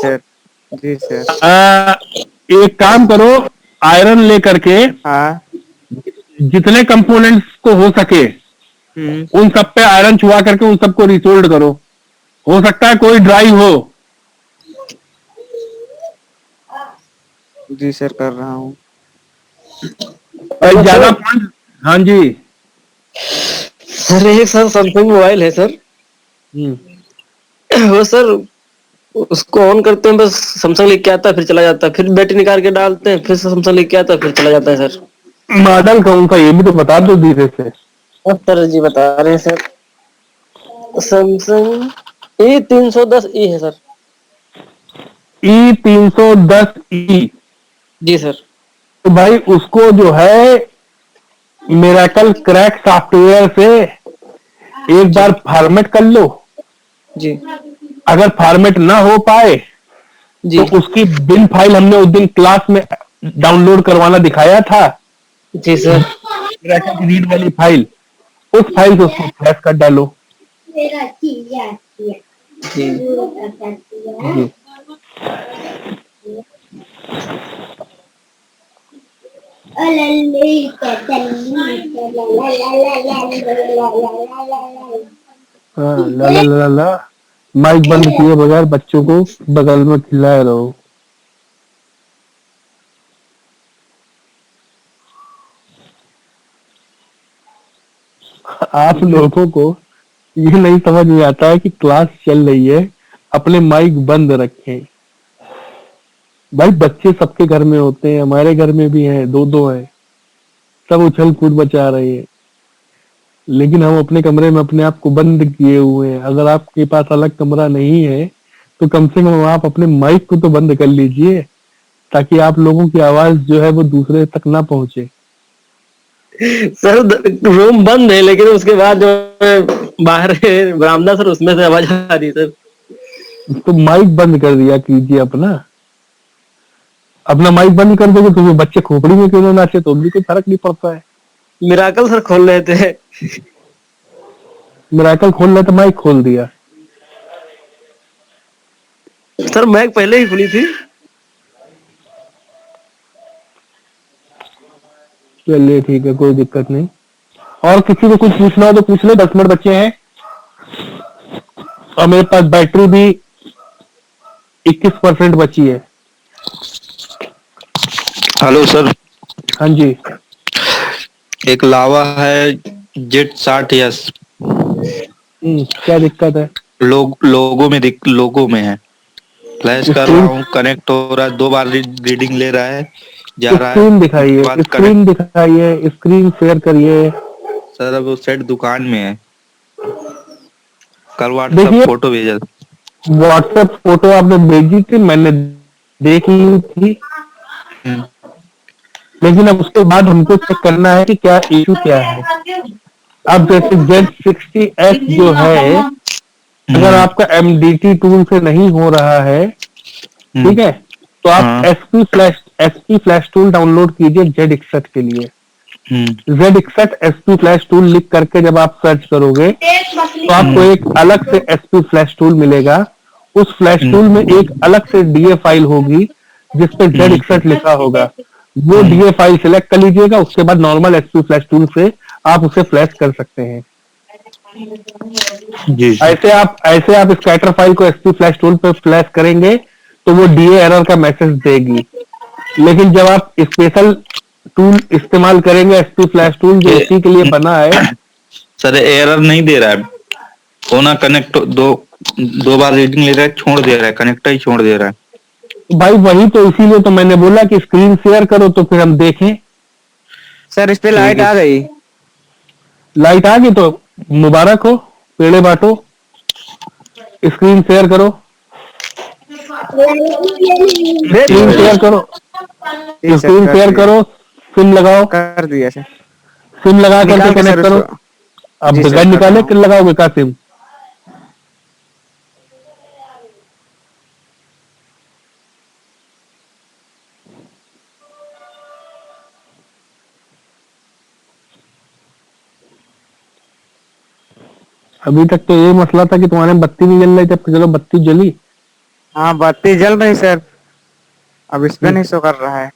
Sir. जी sir. एक काम करो, आयरन लेकर के हाँ। जितने कंपोनेंट्स को हो सके हम्म। उन सब पे आयरन छुआ करके उन सबको रिसोल्ड करो। हो सकता है कोई ड्राई हो। जी सर, कर रहा हूँ। हेलो ज्यादा सर। पॉइंट। हाँ जी। सर एक सर सैमसंग मोबाइल है सर। हम्म। वो सर उसको ऑन करते हैं, बस सैमसंग लिख के आता है, फिर चला जाता है, फिर बैटरी निकाल के डालते हैं, फिर सैमसंग लिख के आता है, फिर चला जाता है सर। मॉडल कौन सा ये भी तो बता दो धीरे से। अब सर जी बता रहे हैं सर, सैमसंग E310e है सर। E310E। जी सर। तो भाई उसको जो है मिरेकल क्रैक सॉफ्टवेयर से एक जी बार फॉर्मेट कर लो। जी अगर फॉर्मेट ना हो पाए तो जी उसकी बिन फाइल हमने उस दिन क्लास में डाउनलोड करवाना दिखाया था। जी सर। मिरेकल की रीड वाली फाइल, उस फाइल से उसको फ्लैश कर डालो। जी जी। हाँ, ला ला ला ला। माइक बंद किए बगैर बच्चों को बगल में खिलाए रहो। आप लोगों को ये नहीं समझ में आता है कि क्लास चल रही है, अपने माइक बंद रखें। भाई बच्चे सबके घर में होते हैं, हमारे घर में भी हैं, दो दो हैं, सब उछल कूद मचा रहे हैं। लेकिन हम अपने कमरे में अपने आप को बंद किए हुए हैं। अगर आपके पास अलग कमरा नहीं है तो कम से कम आप अपने माइक को तो बंद कर लीजिए, ताकि आप लोगों की आवाज जो है वो दूसरे तक ना पहुंचे। सर रूम बंद है, लेकिन उसके बाद जो है बाहर है बरामदा सर, उसमें से आवाज आ रही है सर। तो माइक बंद कर दिया कीजिए अपना। अपना माइक बंद कर दोगे तो वो बच्चे खोपड़ी में क्यों ना नाचे, तो भी कोई फर्क नहीं पड़ता है। मिराकल सर खोल रहे थे। मिराकल खोल रहा तो माइक खोल दिया। सर मैक पहले ही खुली थी। चलिए ठीक है, कोई दिक्कत नहीं। और किसी को कुछ पूछना हो तो पूछ ले, 10 मिनट बच्चे हैं और मेरे पास बैटरी भी 21% बची है। Hello sir. हाँ जी। एक लावा है Z60S। क्या दिक्कत है? लोगों में है। फ्लैश कर रहा स्क्रीन हूँ, कनेक्ट हो रहा है, 2 बार रीडिंग ले रहा है, जा रहा है, स्क्रीन उसके दिखाइए, बाद कनेक्ट। स्क्रीन दिखाइए, स्क्रीन शेयर करिए। सर अब वो सेट दुकान में है, कल व्हाट्सएप देखिए, फोटो भेजा था। व्हाट्सएप फोटो आपने भेजी थी, मैंने देख ली थी। हम्म, लेकिन अब उसके बाद हमको चेक करना है कि क्या इशू क्या है। अब जैसे Z60S जो है, अगर हम्म, आपका MDT टूल से नहीं हो रहा है, हम्म, ठीक है, तो आप हाँ, SP फ्लैश टूल डाउनलोड कीजिए Z61 के लिए। हम्म, Z61 SP फ्लैश टूल लिख करके जब आप सर्च करोगे तो आपको हम्म, एक अलग से SP फ्लैश टूल मिलेगा। उस फ्लैश टूल में एक अलग से DA फाइल होगी जिसपे हम्म, Z61 लिखा होगा। वो हम्म, DA फाइल सिलेक्ट कर लीजिएगा, उसके बाद नॉर्मल SP फ्लैश टूल से आप उसे फ्लैश कर सकते हैं। जी जी। ऐसे आप स्कैटर फाइल को SP फ्लैश टूल पे फ्लैश करेंगे तो वो DA एरर का मैसेज देगी। लेकिन जब आप स्पेशल टूल इस्तेमाल करेंगे, SP फ्लैश टूल जो ए, इसी के लिए बना है। सर एरर नहीं दे रहा है, होना कनेक्ट दो 2 बार रीडिंग ले रहा है, छोड़ दे रहा है, कनेक्टर ही छोड़ दे रहा है। भाई वही तो, इसीलिए तो मैंने बोला कि स्क्रीन शेयर करो तो फिर हम देखें। सर इस पे ठीक लाइट है। आ गई। लाइट आ गई तो मुबारक हो, पेड़े बांटो। स्क्रीन शेयर करो, भेज दो स्क्रीन भेज दो। शेयर करो, जी सर, स्क्रीन कर शेयर दिया। करो। सिम लगाओ, कर दिया सर। सिम लगा करके निकाल के सर कनेक्ट करो। उसको। अब जी सर, बगैर कर रहा निकाले हूँ। कि लगाओगे का सिम? अभी तक तो ये मसला था कि तुम्हारे में बत्ती नहीं जल रही थी, अब चलो बत्ती जली। हाँ बत्ती जल रही सर, अब इस पे नहीं शो कर रहा है।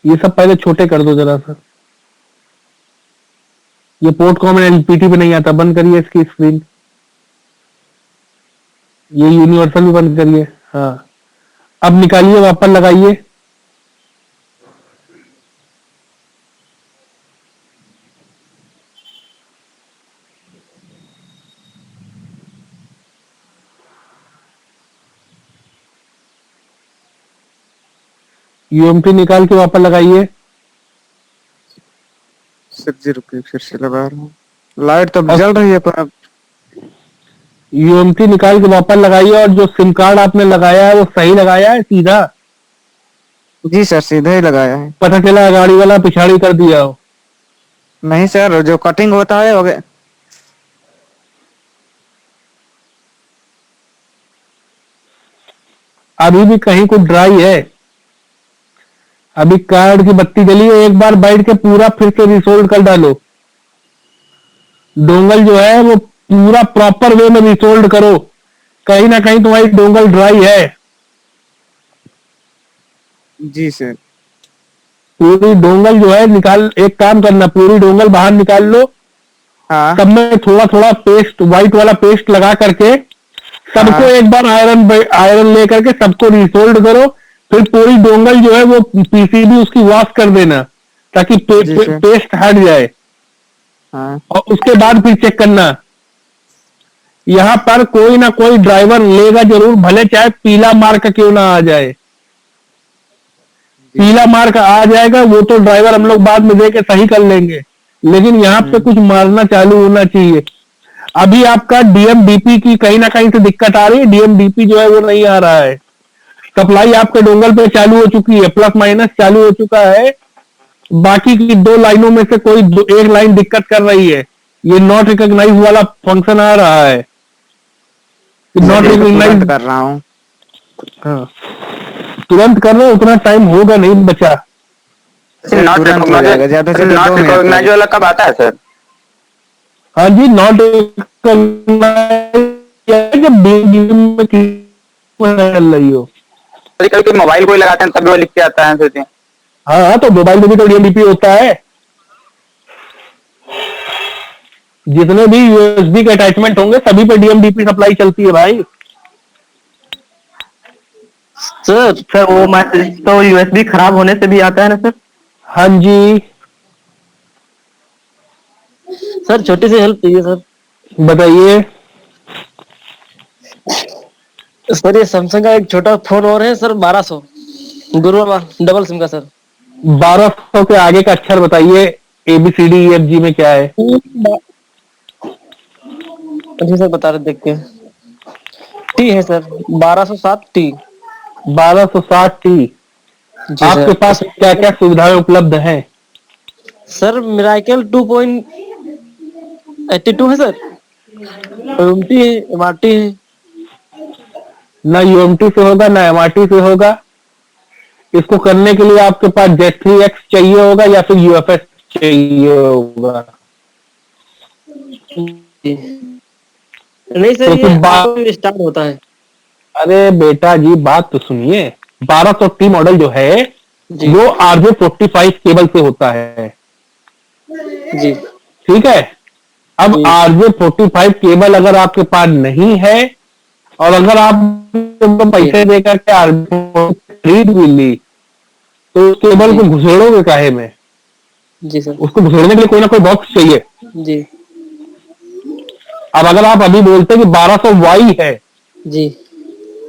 ये सब पहले छोटे कर दो जरा सा। ये पोर्ट कॉमन एलपीटी पे नहीं आता, बंद करिए इसकी स्क्रीन। ये यूनिवर्सल भी बंद करिए। हाँ, अब निकालिए, वापस लगाइए। यूएमपी निकाल के वापस लगाइए। सर जी रुकिए, फिर से लगा रहा हूँ। लाइट तो जल रही है पर अब यूएमटी निकाल के वापस लगाइए, और जो सिम कार्ड आपने लगाया है वो सही लगाया है सीधा? जी सर सीधे ही लगाया है। पता चला गाड़ी वाला पिछाड़ी कर दिया हो। नहीं सर, जो कटिंग होता है हो गया। अभी भी कहीं कुछ ड्राई है। अभी कार्ड की बत्ती जली है, एक बार बैठ के पूरा फिर से रिसोल्ड कर डालो। डोंगल जो है वो पूरा प्रॉपर वे में रिसोल्ड करो, कहीं ना कहीं तुम्हारी डोंगल ड्राई है। जी सर। पूरी डोंगल जो है निकाल, एक काम करना, पूरी डोंगल बाहर निकाल लो। हाँ सब में थोड़ा थोड़ा पेस्ट, व्हाइट वाला पेस्ट लगा करके सबको हाँ। एक बार आयरन ले करके सबको रिसोल्ड करो। फिर पूरी डोंगल जो है वो पीसीबी उसकी वॉश कर देना, ताकि जी सर। पेस्ट हट जाए। हाँ और उसके बाद फिर चेक करना। यहाँ पर कोई ना कोई ड्राइवर लेगा जरूर, भले चाहे पीला मार्क क्यों ना आ जाए। पीला मार्क आ जाएगा वो तो ड्राइवर हम लोग बाद में देके सही कर लेंगे, लेकिन यहाँ पे कुछ मारना चालू होना चाहिए। अभी आपका डीएमडीपी की कहीं ना कहीं से दिक्कत आ रही है, डीएमडीपी जो है वो नहीं आ रहा है। सप्लाई आपके डोंगल पे चालू हो चुकी है, प्लस माइनस चालू हो चुका है। बाकी की दो लाइनों में से कोई एक लाइन दिक्कत कर रही है। ये नॉट रिकॉग्नाइज वाला फंक्शन आ रहा है। नॉट तुरंत रिकॉग्नाइज कर रहा हूँ। हाँ, तुरंत कर रहे हो, उतना टाइम होगा नहीं बचा। नॉट तुरंत हो जाएगा, ज्यादा से ज्यादा 2 मिनट रिकॉग्नाइज वाला कब आता है सर? हाँ जी, नॉट जब में चल रही हो। कभी कभी मोबाइल कोई लगाते हैं तब वो लिख के आता है सोचिए। हाँ, तो मोबाइल में भी तो डीएमडीपी होता है। जितने भी यूएसबी के अटैचमेंट होंगे सभी पे डीएमडीपी सप्लाई चलती है भाई। सर वो मैसेज तो यूएसबी खराब होने से भी आता है ना सर? हाँ जी, सर छोटी सी हेल्प चाहिए सर। बताइए। सर ये सैमसंग का एक छोटा फोन और है सर, 1200 गुरु वाला डबल सिम का सर। 1200 के आगे का अक्षर बताइए, ABCDEFG में क्या है? जी सर बता रहे, देख के टी है सर, 1207 टी। 1260T। जी आपके सर। पास क्या क्या सुविधाएं उपलब्ध हैं? सर मिराकल 2.82 है सर, यूएमटी है, एमआरटी है। ना यूएमटी से होगा ना एमआरटी से होगा। इसको करने के लिए आपके पास Z3X चाहिए होगा या फिर UFS चाहिए होगा। नहीं सर, तो ये फिर ऑटो स्टार्ट होता है। अरे बेटा जी बात तो सुनिए, 1200T मॉडल जो है जी वो RJ45 केबल से होता है। जी ठीक है, अब जी। RJ45 केबल अगर आपके पास नहीं है, और अगर आप पैसे देकर के RJ खरीद भी ली, तो उस केबल को घुसेड़ोगे काहे में? जी सर। उसको घुसेड़ने के लिए कोई ना कोई बॉक्स चाहिए। जी अब अगर आप अभी बोलते कि 1200Y है, जी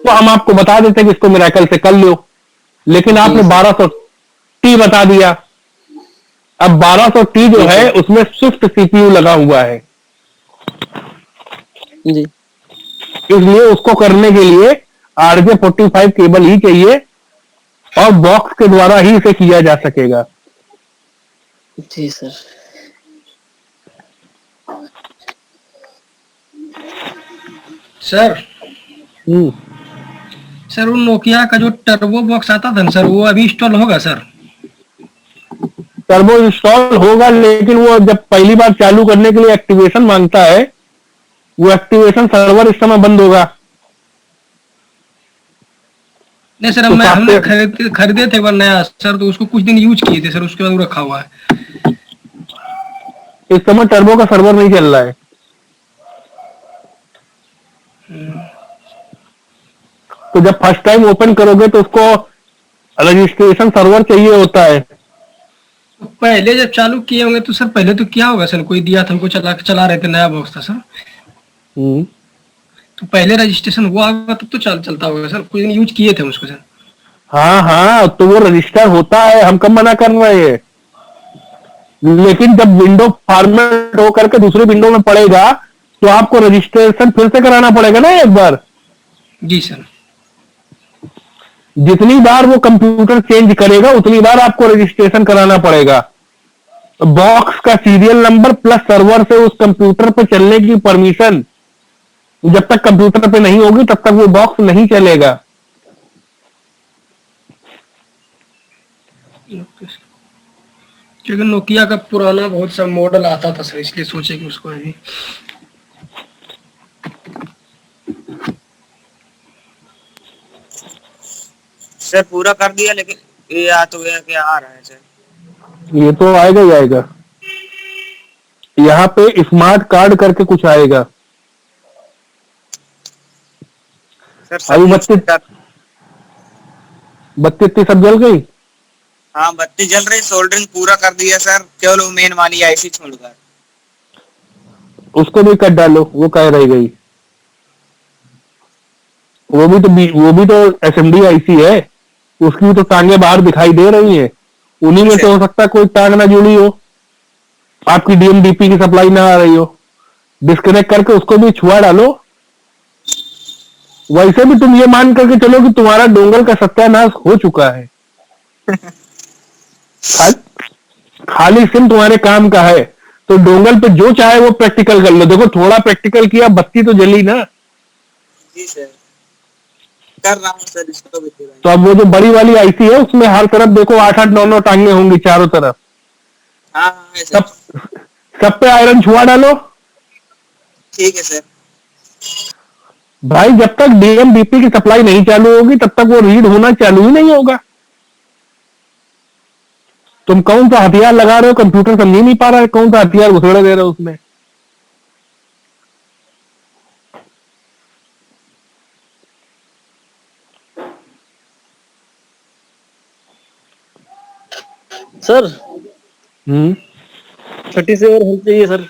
तो हम आपको बता देते कि इसको मिराकल से कर लो, लेकिन आपने 1200T बता दिया। अब 1200T जो है उसमें स्विफ्ट CPU लगा हुआ है, जी इसलिए उसको करने के लिए RJ45 केबल ही चाहिए, और बॉक्स के द्वारा ही इसे किया जा सकेगा। जी सर। सर हम्म, सर वो नोकिया का जो टर्बो बॉक्स आता था ना सर, वो अभी इंस्टॉल होगा सर? टर्बो इंस्टॉल होगा, लेकिन वो जब पहली बार चालू करने के लिए एक्टिवेशन मांगता है वो एक्टिवेशन सर्वर इस समय बंद होगा। नहीं सर, तो हमने सॉफ्टवेयर खरीदे थे एक बार नया सर, तो उसको कुछ दिन यूज किए थे सर, उसके बाद वो रखा हुआ है। इस समय टर्बो का सर्वर नहीं चल रहा है। तो जब फर्स्ट टाइम ओपन करोगे तो उसको रजिस्ट्रेशन सर्वर चाहिए होता है। तो पहले जब चालू किए होंगे तो सर पहले तो क्या होगा सर, कोई दिया था हमको, चला रहे थे, नया बॉक्स था सर, हम्म। तो पहले रजिस्ट्रेशन हुआ होगा तब तो चलता होगा सर, कुछ दिन यूज किए थे हम उसको सर। हाँ हाँ, तो वो रजिस्टर होता है, हम कब मना कर रहे हैं। लेकिन जब विंडो फॉर्मेट हो करके दूसरी विंडो में पड़ेगा तो आपको रजिस्ट्रेशन फिर से कराना पड़ेगा ना एक बार। जी सर। जितनी बार वो कंप्यूटर चेंज करेगा उतनी बार आपको रजिस्ट्रेशन कराना पड़ेगा। बॉक्स का सीरियल नंबर प्लस सर्वर से उस कंप्यूटर पे चलने की परमिशन जब तक कंप्यूटर पे नहीं होगी तब तक वो बॉक्स नहीं चलेगा। क्योंकि नोकिया का पुराना बहुत सा मॉडल आता था सर, इसलिए सोचे कि उसको अभी। सर पूरा कर दिया, लेकिन ये आ तो गया, क्या आ रहा है सर? ये तो आएगा ही आएगा। यहाँ पे स्मार्ट कार्ड करके कुछ आएगा। सर अभी बत्ती सब जल गई। हाँ बत्ती जल रही, सोल्डरिंग पूरा कर दिया सर, केवल वो मेन वाली आईसी छोड़कर। उसको भी कट डालो, वो कह रही गई। वो भी तो एसएमडी आईसी है, उसकी भी तो टांगे बाहर दिखाई दे रही है। उन्हीं में से हो सकता है कोई टांग ना जुड़ी हो, आपकी डीएमडीपी की सप्लाई ना आ रही हो। डिस्कनेक्ट करके उसको भी छुआ डालो। वैसे भी तुम ये मान करके चलो कि तुम्हारा डोंगल का सत्यानाश हो चुका है। खाली सिम तुम्हारे काम का है, तो डोंगल पे जो चाहे वो प्रैक्टिकल कर लो। देखो थोड़ा प्रैक्टिकल किया, बत्ती तो जली ना। जी सर, कर रहा हूँ सर इसको भी पूरा। तो अब वो जो बड़ी वाली आईसी है उसमें हर तरफ देखो 8-8 9 9 टांगे होंगी चारों तरफ। हाँ हाँ है सर। सब पे आयरन छुआ डालो। ठीक है सर। भाई जब तक डीएमडीपी की सप्लाई नहीं चालू होगी तब तक वो रीड होना चालू ही नहीं होगा। तुम कौन सा हथियार लगा रहे हो, कंप्यूटर समझ ही नहीं पा रहा है कौन सा हथियार घुसेड़ दे रहे हो उसमें। सर हम्म, छोटी सी और हेल्प चाहिए सर।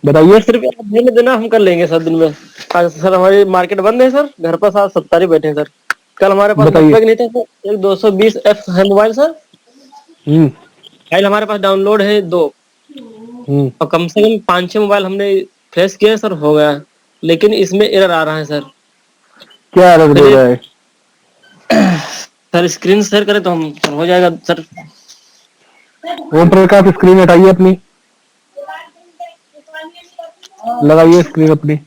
बताइए। सिर्फ आप भेज देना, हम कर लेंगे सर दिन में। आज सर हमारी मार्केट बंद है सर, घर पर साथ 70 बैठे हैं सर। कल हमारे पास बताइए। नेटवर्क नहीं था सर, एक 220F है मोबाइल सर। हम्म फाइल हमारे पास डाउनलोड है 2, हम्म और कम से कम 5-6 मोबाइल हमने फ्लैश किया सर, हो गया। लेकिन इसमें एरर आ रहा है सर। क्या एरर दे रहा है? सर स्क्रीन शेयर करें तो हम हो जाएगा सर। ओम प्रकाश स्क्रीन हटाइए अपनी, लगाइए स्क्रीन अपनी।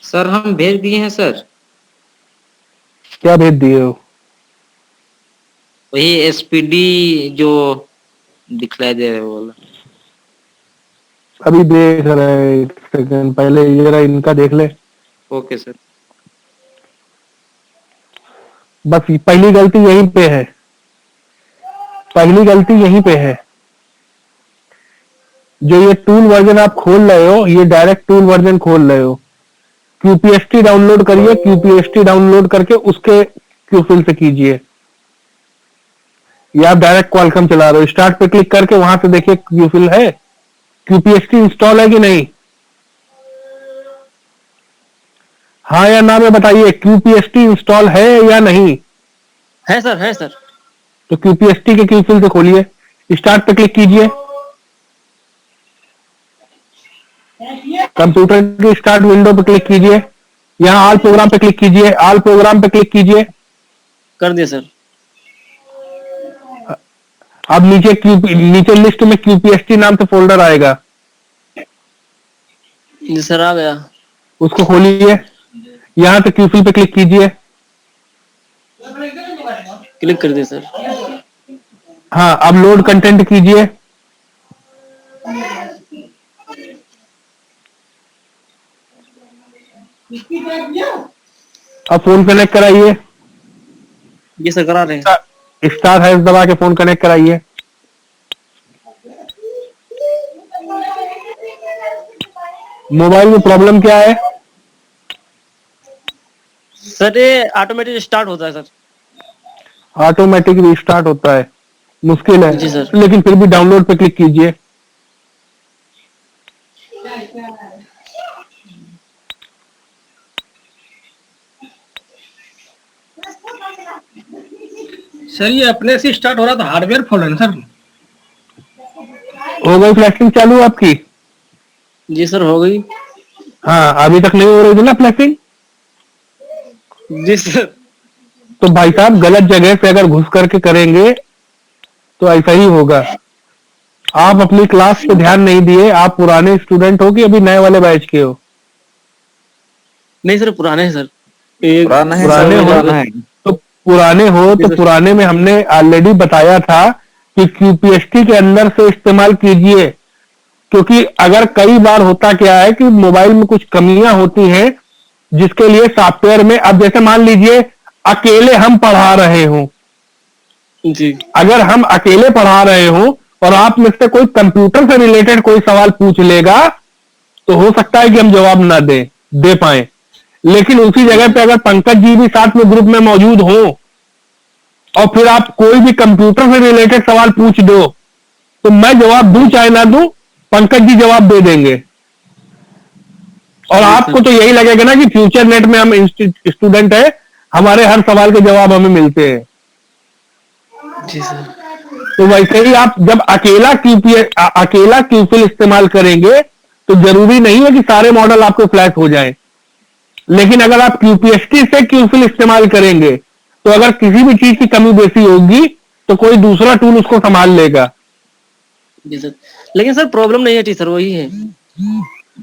सर हम भेज दिए हैं सर। क्या भेज दिए हो? वही एसपीडी जो दिखलाई दे रहे हो वाला। अभी देख रहे हैं, एक सेकंड पहले ये रहा, इनका देख ले। Okay sir. बस पहली गलती यहीं पे है, पहली गलती यहीं पे है। जो ये टूल वर्जन आप खोल रहे हो, ये डायरेक्ट टूल वर्जन खोल रहे हो। क्यूपीएसटी डाउनलोड करिए, क्यूपीएसटी डाउनलोड करके उसके क्यूफिल से कीजिए। ये आप डायरेक्ट क्वालकॉम चला रहे हो। स्टार्ट पे क्लिक करके वहां से देखिए क्यूफिल है, क्यूपीएसटी इंस्टॉल है कि नहीं, हाँ या ना में बताइए। क्यूपीएसटी इंस्टॉल है या नहीं? है सर, है सर। तो क्यूपीएसटी के क्यूफिल से खोलिए, स्टार्ट पे क्लिक कीजिए, कंप्यूटर की स्टार्ट विंडो पे क्लिक कीजिए, यहाँ ऑल प्रोग्राम पे क्लिक कीजिए, ऑल प्रोग्राम पे क्लिक कीजिए। कर दिया सर। अब नीचे लिस्ट में क्यूपीएसटी नाम से फोल्डर आएगा, जी सर आ गया। उसको खोलिए, यहाँ पे क्यूफिल पे क्लिक कीजिए। क्लिक कर दिया सर। हाँ, अब लोड कंटेंट कीजिए। अब फोन कनेक्ट कराइए। ये सर करा रहे हैं। स्टार हैश दबा के फोन कनेक्ट कराइए। मोबाइल में प्रॉब्लम क्या है? सर ये ऑटोमेटिक स्टार्ट होता है सर। ऑटोमेटिक रिस्टार्ट होता है, मुश्किल है, जी सर। लेकिन फिर भी डाउनलोड पे क्लिक कीजिए। सर ये अपने से स्टार्ट हो रहा था, हार्डवेयर फॉल्ट है ना सर? हो गई फ्लैशिंग चालू आपकी? जी सर हो गई। हाँ, अभी तक नहीं हो रही थी ना फ्लैशिंग? जी सर। तो भाई साहब गलत जगह पे अगर घुस करके करेंगे तो ऐसा ही होगा। आप अपनी क्लास पे ध्यान नहीं दिए। आप पुराने स्टूडेंट हो कि अभी नए वाले बैच के हो? नहीं सर पुराने हैं सर। एक पुराना है सर, पुराने हो पुराना है। तो पुराने हो जी तो सर। पुराने में हमने ऑलरेडी बताया था कि क्यूपीएसटी के अंदर से इस्तेमाल कीजिए। क्योंकि अगर कई बार होता क्या है कि मोबाइल में कुछ कमियां होती हैं जिसके लिए सॉफ्टवेयर में, अब जैसे मान लीजिए अकेले हम पढ़ा रहे हों, जी अगर हम अकेले पढ़ा रहे हो और आप में से कोई कंप्यूटर से रिलेटेड कोई सवाल पूछ लेगा तो हो सकता है कि हम जवाब ना दे पाए। लेकिन उसी जी जगह पे सर। अगर पंकज जी भी साथ में ग्रुप में मौजूद हो और फिर आप कोई भी कंप्यूटर से रिलेटेड सवाल पूछ दो तो मैं जवाब दूं चाहे ना दूं, पंकज जी जवाब दे देंगे। और जी आपको सर। तो यही लगेगा ना कि फ्यूचर नेट में हम स्टूडेंट है, हमारे हर सवाल के जवाब हमें मिलते हैं। जी सर। तो वैसे ही आप जब अकेला क्यूफिल इस्तेमाल करेंगे तो जरूरी नहीं है कि सारे मॉडल आपके फ्लैश हो जाएं। लेकिन अगर आप क्यूपीएसटी से क्यूफिल इस्तेमाल करेंगे तो अगर किसी भी चीज की कमी बेसी होगी तो कोई दूसरा टूल उसको संभाल लेगा। जी सर। लेकिन सर प्रॉब्लम नहीं है सर, वही है।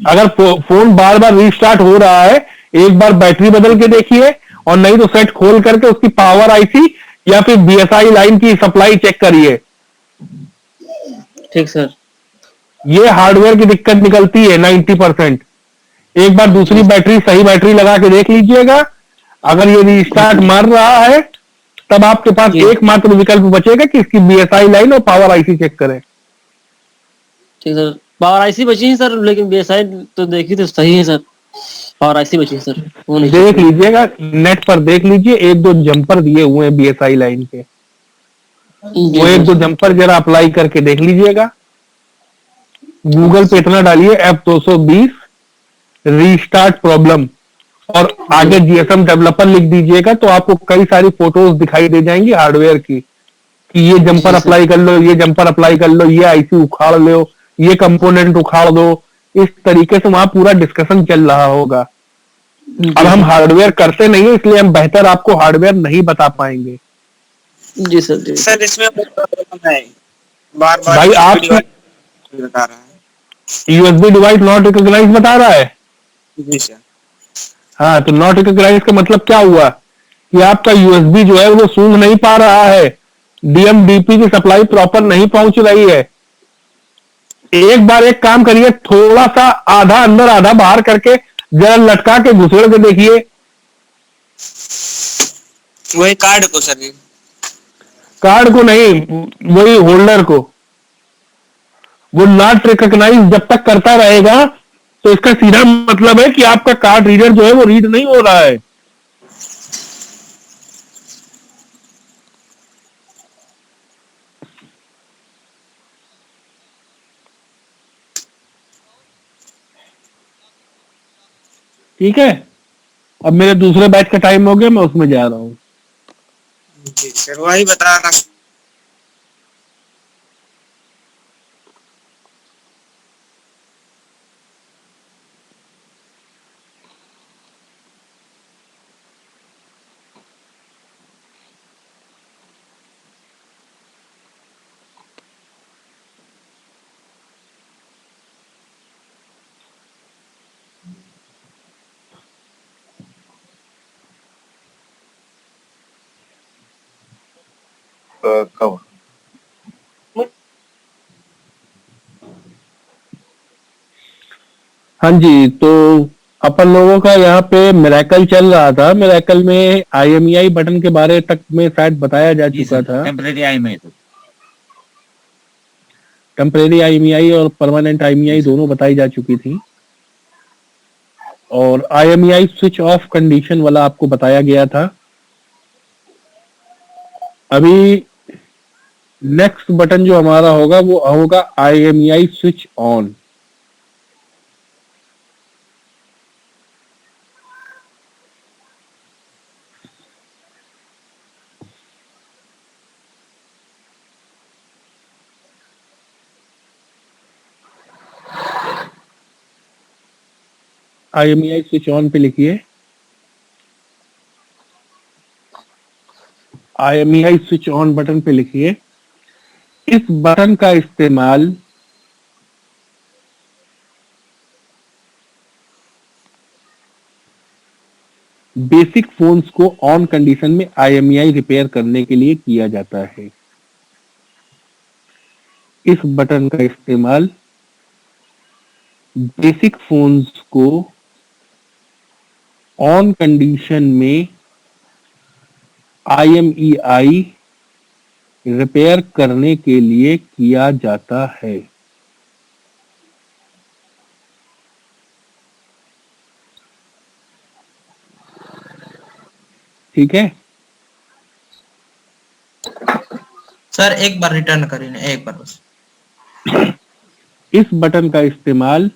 अगर फोन बार बार रीस्टार्ट हो रहा है, एक बार बैटरी बदल के देखिए, और नहीं तो सेट खोल करके उसकी पावर आईसी या फिर बीएसआई लाइन की सप्लाई चेक करिए। ठीक सर। ये हार्डवेयर की दिक्कत निकलती है 90%। एक बार दूसरी जी बैटरी, सही बैटरी लगा के देख लीजिएगा। अगर ये रीस्टार्ट मार रहा है तब आपके पास जी एकमात्र विकल्प बचेगा कि इसकी बीएसआई लाइन और पावर आईसी चेक करें। ठीक सर। पावर आईसी बची है सर, लेकिन बीएसआई तो देखी तो सही है सर। पावर आईसी बची है सर, वो नहीं देख चेक हुई। लीजिएगा, नेट पर देख लीजिए, एक दो जंपर दिए हुए हैं बीएसआई लाइन के, वो जी एक दो सर। जंपर जरा अप्लाई करके देख लीजिएगा। गूगल पे इतना डालिए F220 रीस्टार्ट प्रॉब्लम और जी आगे जीएसएम डेवलपर लिख दीजिएगा तो आपको कई सारी फोटोज दिखाई दे जाएंगी हार्डवेयर की कि ये जंपर जी सर। अप्लाई कर लो, ये जंपर अप्लाई कर लो, ये आईसी उखाड़ लो, ये कंपोनेंट उखाड़ दो। इस तरीके से वहां पूरा डिस्कशन चल रहा होगा। अब जी हम सर। हार्डवेयर करते नहीं है इसलिए हम बेहतर आपको हार्डवेयर नहीं बता पाएंगे। जी सर। जी सर इसमें कोई प्रॉब्लम है, बार बार भाई यूएसबी आपकी डिवाइस बता रहा है। यूएसबी डिवाइस नॉट रिकॉग्नाइज बता रहा है। जी सर। हाँ, तो नॉट रिकॉग्नाइज का मतलब क्या हुआ कि आपका यूएसबी जो है वो सूंघ नहीं पा रहा है, डीएमडीपी की सप्लाई प्रॉपर नहीं पहुंच रही है। एक बार एक काम करिए, थोड़ा सा आधा अंदर आधा बाहर करके जरा लटका के घुसेड़ के देखिए। वही कार्ड को सर जी। कार्ड को नहीं, वही होल्डर को। वो नॉट रिकॉग्नाइज जब तक करता रहेगा तो इसका सीधा मतलब है कि आपका कार्ड रीडर जो है वो रीड नहीं हो रहा है। ठीक है, अब मेरे दूसरे बैच का टाइम हो गया, मैं उसमें जा रहा हूँ। जी सर वही बता रहा। कब हाँ जी, तो अपन लोगों का यहाँ पे मिरेकल चल रहा था। मिरेकल में IMEI बटन के बारे तक में शायद बताया जा जी चुका सर, था। टेम्परेरी आई में तो। टेम्परेरी IMEI और परमानेंट जी IMEI सर। दोनों बताई जा चुकी थी, और IMEI स्विच ऑफ कंडीशन वाला आपको बताया गया था। अभी नेक्स्ट बटन जो हमारा होगा वो होगा IMEI switch on. IMEI switch on पे लिखिए। IMEI स्विच ऑन बटन पे लिखिए। इस बटन का इस्तेमाल बेसिक फोन्स को ऑन कंडीशन में IMEI रिपेयर करने के लिए किया जाता है। इस बटन का इस्तेमाल बेसिक फोन्स को ऑन कंडीशन में IMEI रिपेयर करने के लिए किया जाता है। ठीक है, सर एक बार रिटर्न करें, एक बार बस। इस बटन का इस्तेमाल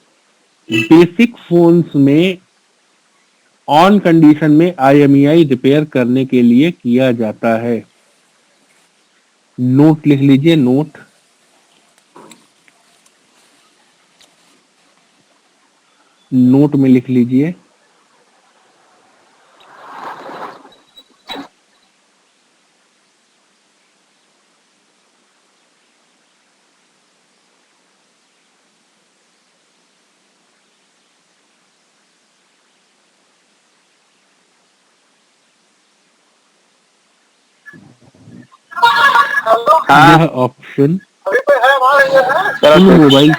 बेसिक फोन्स में ऑन कंडीशन में IMEI रिपेयर करने के लिए किया जाता है। नोट लिख लीजिए, नोट। नोट में लिख लीजिए। यह ऑप्शन उन मोबाइल,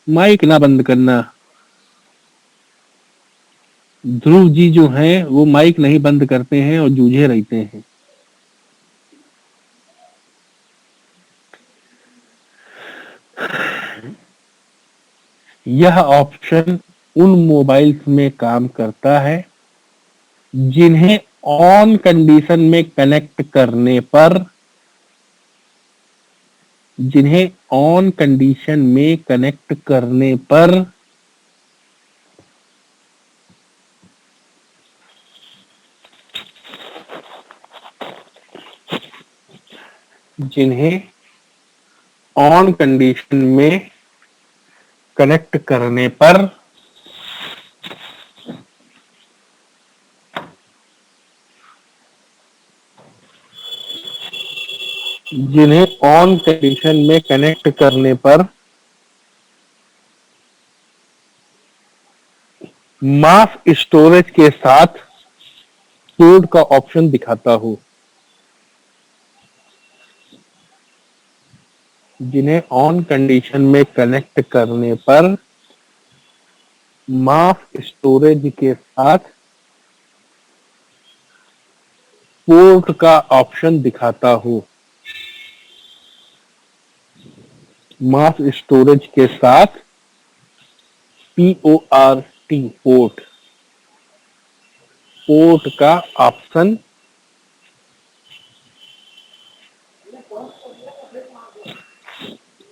माइक ना बंद करना। ध्रुव जी जो हैं वो माइक नहीं बंद करते हैं और जूझे रहते हैं। यह ऑप्शन उन मोबाइल्स में काम करता है जिन्हें ऑन कंडीशन में कनेक्ट करने पर, जिन्हें ऑन कंडीशन में कनेक्ट करने पर जिन्हें ऑन कंडीशन में कनेक्ट करने पर जिन्हें ऑन कंडीशन में कनेक्ट करने पर मास स्टोरेज के साथ कोड का ऑप्शन दिखाता हो, जिन्हें ऑन कंडीशन में कनेक्ट करने पर मास स्टोरेज के साथ पोर्ट का ऑप्शन दिखाता हो। मास स्टोरेज के साथ PORT, पोर्ट, पोर्ट का ऑप्शन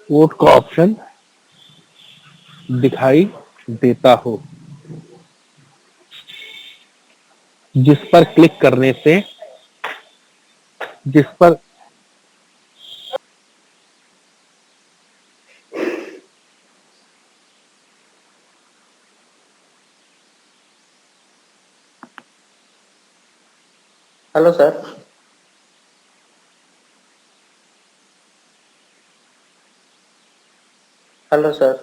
पोर्ट का ऑप्शन दिखाई देता हो, जिस पर क्लिक करने से, जिस पर hello sir. Hello sir.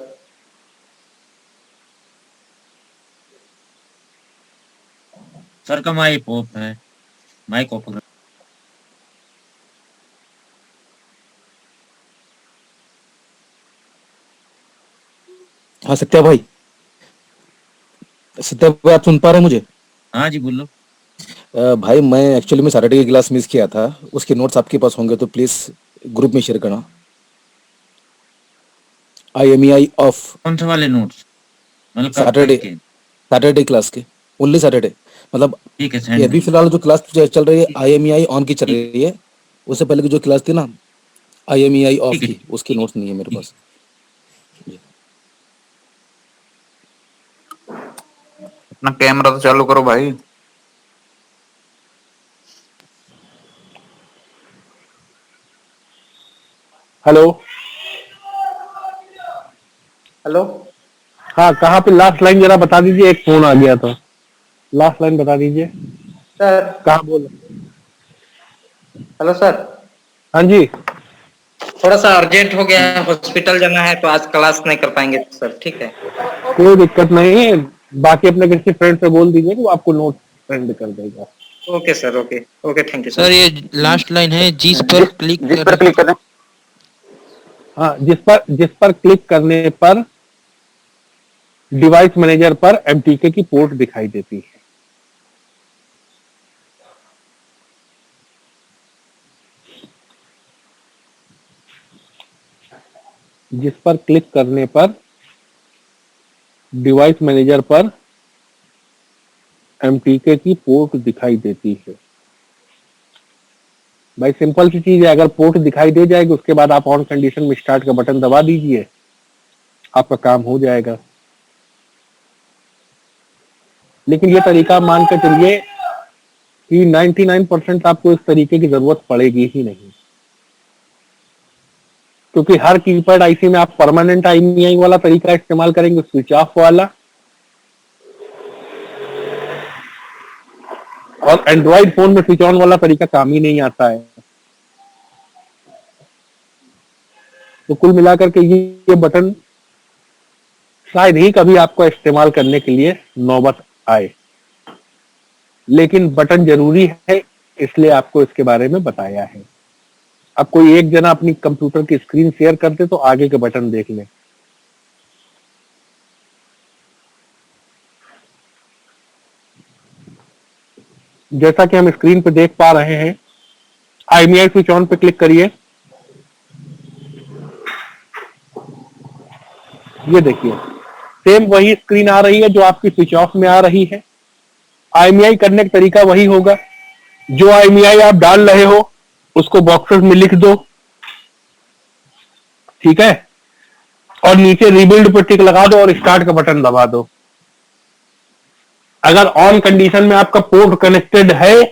Sir का माइक ऑफ है, माइक ऑफ। हाँ सत्या भाई, सत्या भाई आप सुन पा रहे हैं मुझे? हाँ जी बोलो। भाई मैं एक्चुअली में सैटरडे की क्लास मिस किया था, उसके नोट्स आपके पास होंगे तो प्लीज ग्रुप में शेयर करना। IMEI ऑफ कौन से वाले नोट्स? मतलब कब सैटरडे, के? सैटरडे क्लास के, ओनली सैटरडे। मतलब ठीक है, ये सेंड अभी फिलहाल जो क्लास चल रही है IMEI ऑन की चल रही है, उससे पहले की जो क्लास थी ना IMEI ऑफ ठीक है। की, उसके नोट्स नहीं है मेरे पास। अपना कैमरा तो चालू करो भाई। हेलो हेलो हाँ, कहाँ पे लास्ट लाइन जरा बता दीजिए, एक फोन आ गया था। लास्ट लाइन बता दीजिए, सर। कहाँ बोल? Hello sir. हाँ जी, थोड़ा सा अर्जेंट हो गया है, हॉस्पिटल जाना है तो आज क्लास नहीं कर पाएंगे सर, ठीक है? कोई दिक्कत नहीं है, बाकी अपने किसी फ्रेंड से बोल दीजिए वो आपको नोट सेंड कर देगा। Okay sir, okay okay, thank you sir ये लास्ट लाइन है, जिस पर क्लिक करें। हाँ, जिस पर क्लिक करने पर डिवाइस मैनेजर पर MTK की पोर्ट दिखाई देती है। जिस पर क्लिक करने पर डिवाइस मैनेजर पर MTK की पोर्ट दिखाई देती है। भाई सिंपल सी चीज है, अगर पोर्ट दिखाई दे जाएगी उसके बाद आप ऑन कंडीशन में स्टार्ट का बटन दबा दीजिए, आपका काम हो जाएगा। लेकिन ये तरीका मान के चलिए कि 99% आपको इस तरीके की जरूरत पड़ेगी ही नहीं, क्योंकि हर कीपैड आईसी में आप परमानेंट IMEI वाला तरीका इस्तेमाल करेंगे, स्विच ऑफ वाला। और एंड्रॉइड फोन में स्विच ऑन वाला तरीका काम ही नहीं आता है। तो कुल मिलाकर के ये बटन शायद ही कभी आपको इस्तेमाल करने के लिए नौबत आए, लेकिन बटन जरूरी है, इसलिए आपको इसके बारे में बताया है। अब कोई एक जना अपनी कंप्यूटर की स्क्रीन शेयर कर दे तो आगे के बटन देख लें। जैसा कि हम स्क्रीन पे देख पा रहे हैं, IMEI स्विच ऑन पे क्लिक करिए। ये देखिए, सेम वही स्क्रीन आ रही है जो आपकी स्विच ऑफ में आ रही है। IMEI करने का तरीका वही होगा, जो IMEI आप डाल रहे हो उसको बॉक्सेस में लिख दो, ठीक है, और नीचे रीबिल्ड पर टिक लगा दो और स्टार्ट का बटन दबा दो। अगर ऑन कंडीशन में आपका पोर्ट कनेक्टेड है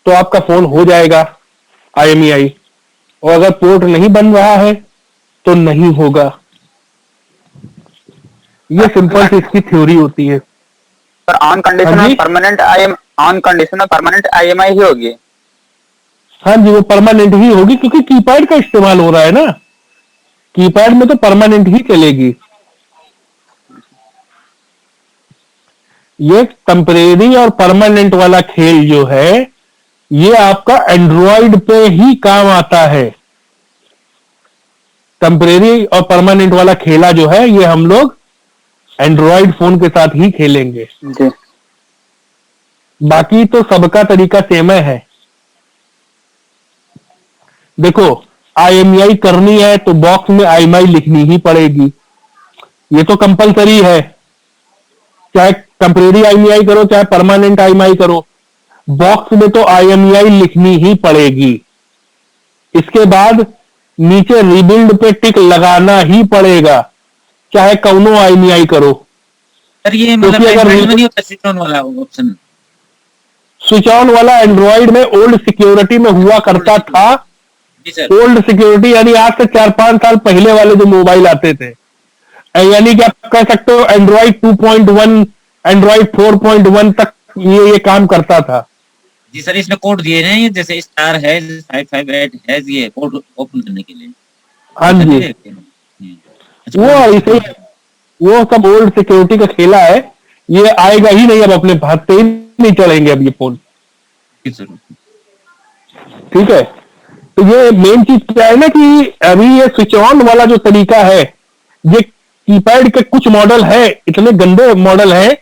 तो आपका फोन हो जाएगा IMEI, और अगर पोर्ट नहीं बन रहा है तो नहीं होगा। ये सिंपल सी इसकी थ्योरी होती है। पर ऑन कंडीशन में परमानेंट IMEI ही होगी। हाँ जी, वो परमानेंट ही होगी, क्योंकि कीपैड का इस्तेमाल हो रहा है ना, कीपैड में तो परमानेंट ही चलेगी। ये टेम्परेरी और परमानेंट वाला खेल जो है ये आपका एंड्रॉइड पे ही काम आता है। टेम्परेरी और परमानेंट वाला खेला जो है ये हम लोग एंड्रॉइड फोन के साथ ही खेलेंगे जी। बाकी तो सबका तरीका सेम है। देखो, IMEI करनी है तो बॉक्स में IMEI लिखनी ही पड़ेगी, ये तो कंपलसरी है। चाहे टेम्परेरी IMEI करो चाहे परमानेंट IMEI करो, बॉक्स में तो IMEI लिखनी ही पड़ेगी। इसके बाद नीचे रीबिल्ड पे टिक लगाना ही पड़ेगा, चाहे कौनो IMEI करो। सर ये मतलब एंड्रॉइड में नहीं होता स्विच ऑन वाला ऑप्शन? स्विच ऑन वाला एंड्रॉइड में ओल्ड सिक्योरिटी में हुआ करता था। ओल्ड सिक्योरिटी यानी आज से 4-5 साल पहले वाले जो मोबाइल आते थे, यानी कि आप कह सकते हो एंड्रॉइड 2.1 एंड्रॉइड 4.1 तक ये काम करता था। जी सर, इसमें कोड दिए हैं ये, जैसे स्टार है 558 ये कोड ओपन करने के लिए। हाँ जी, वो सब ओल्ड सिक्योरिटी का खेला है, ये आएगा ही नहीं अब, अपने भागते ही नहीं चलेंगे अब ये फोन। ठीक है, तो ये मेन चीज क्या है ना कि अभी ये स्विच ऑन वाला जो तरीका है ये कीपैड के कुछ मॉडल है, इतने गंदे मॉडल है